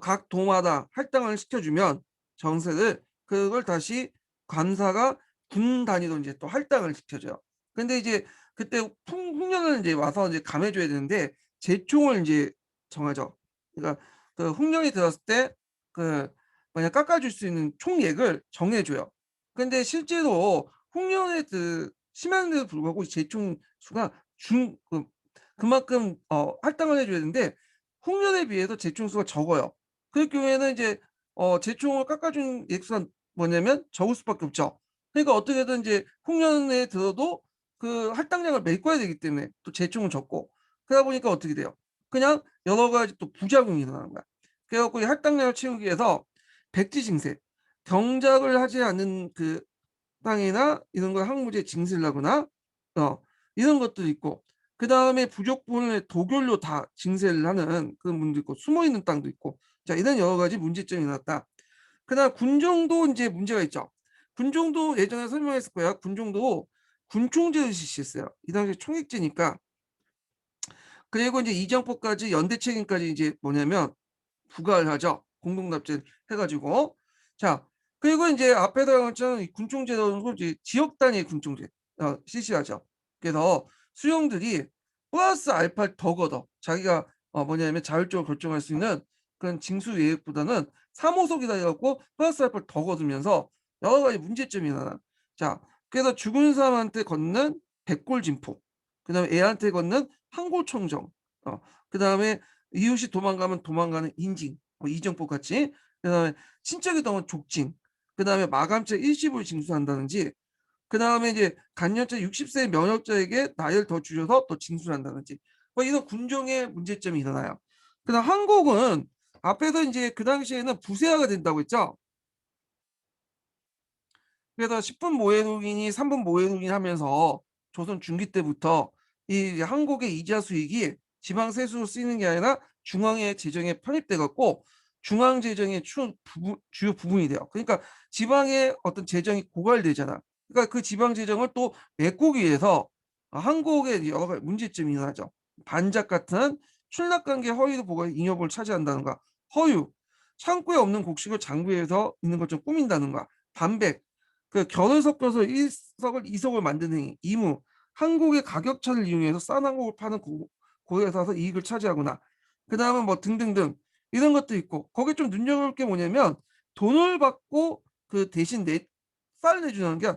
각 도마다 할당을 시켜주면 정세를 그걸 다시 관사가 군 단위로 이제 또 할당을 시켜줘요. 근데 이제 그때 흉년을 이제 와서 이제 감해줘야 되는데 제총을 이제 정하죠. 그러니까 흉년이 들었을 때 그 만약 깎아줄 수 있는 총액을 정해줘요. 근데 실제로 흉년에 심한데도 불구하고 제총 수가 그만큼 할당을 해줘야 되는데 홍련에 비해서 재총수가 적어요. 그럴 경우에는 이제 재총을 깎아준 액수가 뭐냐면 적을 수밖에 없죠. 그러니까 어떻게든 이제 홍련에 들어도 그 할당량을 메꿔야 되기 때문에 또 재총은 적고, 그러다 보니까 어떻게 돼요? 그냥 여러 가지 또 부작용이 일어나는 거야. 그래갖고 이 할당량을 채우기 위해서 백지징세, 경작을 하지 않는 땅이나 이런 걸 항무지에 징수를 하거나 이런 것도 있고, 그 다음에 부족분을 도결로 다 징세를 하는 그런 분도 있고, 숨어 있는 땅도 있고, 자 이런 여러 가지 문제점이 나왔다. 그다음 군정도 이제 문제가 있죠. 군정도 예전에 설명했을 거야. 군정도 군총제를 실시했어요. 이 당시 총액제니까. 그리고 이제 이정법까지 연대 책임까지 이제 뭐냐면 부과를 하죠. 공동납제 해가지고. 자, 그리고 이제 앞에서 나온 것처럼 군총제도는 이제 지역 단위 군총제 실시하죠. 그래서 수용들이 플러스 알파 더 걷어 자기가 뭐냐면 자율적으로 결정할 수 있는 그런 징수 예액보다는 3호속이다 해갖고 플러스 알파 더 걷으면서 여러 가지 문제점이 나나. 자, 그래서 죽은 사람한테 걷는 백골진폭, 그다음에 애한테 걷는 항골청정, 그다음에 이웃이 도망가면 도망가는 인징, 뭐 이정법 같이. 그다음에 친척이 더면 족징. 그다음에 마감죄 일시불 징수한다든지. 그다음에 이제 간년차 60세 면역자에게 나이를 더 줄여서 또 징수한다든지. 뭐 이런 군종의 문제점이 일어나요. 그다음 항곡은 앞에서 이제 그 당시에는 부세화가 된다고 했죠. 그래서 10분 모해동이니 3분 모해동이니 하면서 조선 중기 때부터 이 항곡의 이자 수익이 지방 세수로 쓰이는 게 아니라 중앙의 재정에 편입돼 갖고 중앙 재정의 주요 부분이 돼요. 그러니까 지방의 어떤 재정이 고갈되잖아. 그러니까 그 지방 재정을 또 메꾸기 위해서 항곡에 여러 가지 문제점이 일어나죠. 반작 같은 출납관계 허위도 보고 잉여부를 차지한다든가, 허유, 창고에 없는 곡식을 장부에서 있는 것 좀 꾸민다든가, 반백, 그 견을 섞어서 1석을 2석을 만드는 행위, 이무, 한국의 가격차를 이용해서 싼 한국을 파는 고객에 사서 이익을 차지하거나, 그 다음은 뭐 등등등 이런 것도 있고, 거기에 좀 눈여겨볼 게 뭐냐면 돈을 받고 그 대신 쌀 내주는 게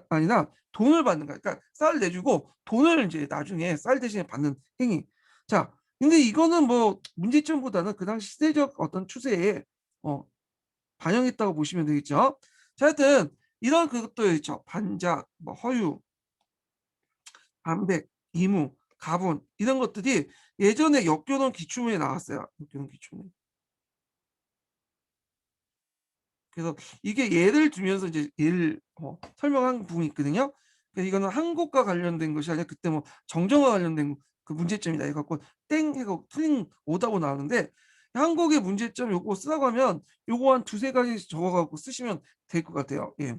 아니라 돈을 받는 거야. 그러니까 쌀 내주고 돈을 이제 나중에 쌀 대신에 받는 행위. 자, 근데 이거는 뭐 문제점보다는 그 당시 시대적 어떤 추세에 어, 반영했다고 보시면 되겠죠. 자, 하여튼 이런 그것도 있죠. 반작, 뭐 허유, 반백, 이무, 가분 이런 것들이 예전에 역교동 기초문에 나왔어요. 역교동 기초문. 그래서 이게 예를 들면서 이제 예를 설명한 부분이 있거든요. 그래서 이거는 한국과 관련된 것이 아니라 그때 뭐 정정과 관련된 그 문제점이다 해갖고 땡 해갖고 틀린 오답으로 나오는데, 한국의 문제점 요거 쓰라고 하면 요거 한 두세 가지 적어갖고 쓰시면 될 것 같아요. 예.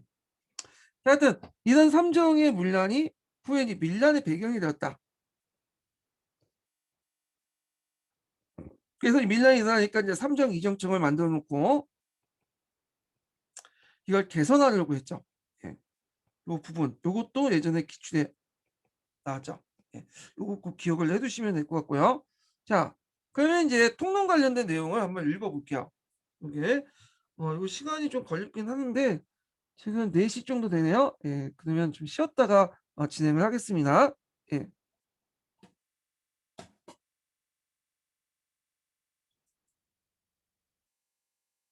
하여튼 이런 삼정의 문란이 후에 밀란의 배경이 되었다. 그래서 이 밀란이 일어나니까 이제 삼정 이정청을 만들어 놓고 이걸 개선하려고 했죠. 예. 요 부분, 요것도 예전에 기출에 나왔죠. 예. 요거 꼭 기억을 해두시면 될 것 같고요. 자, 그러면 이제 통론 관련된 내용을 한번 읽어볼게요. 이게 이거 시간이 좀 걸리긴 하는데 지금 4시 정도 되네요. 예, 그러면 좀 쉬었다가 진행을 하겠습니다.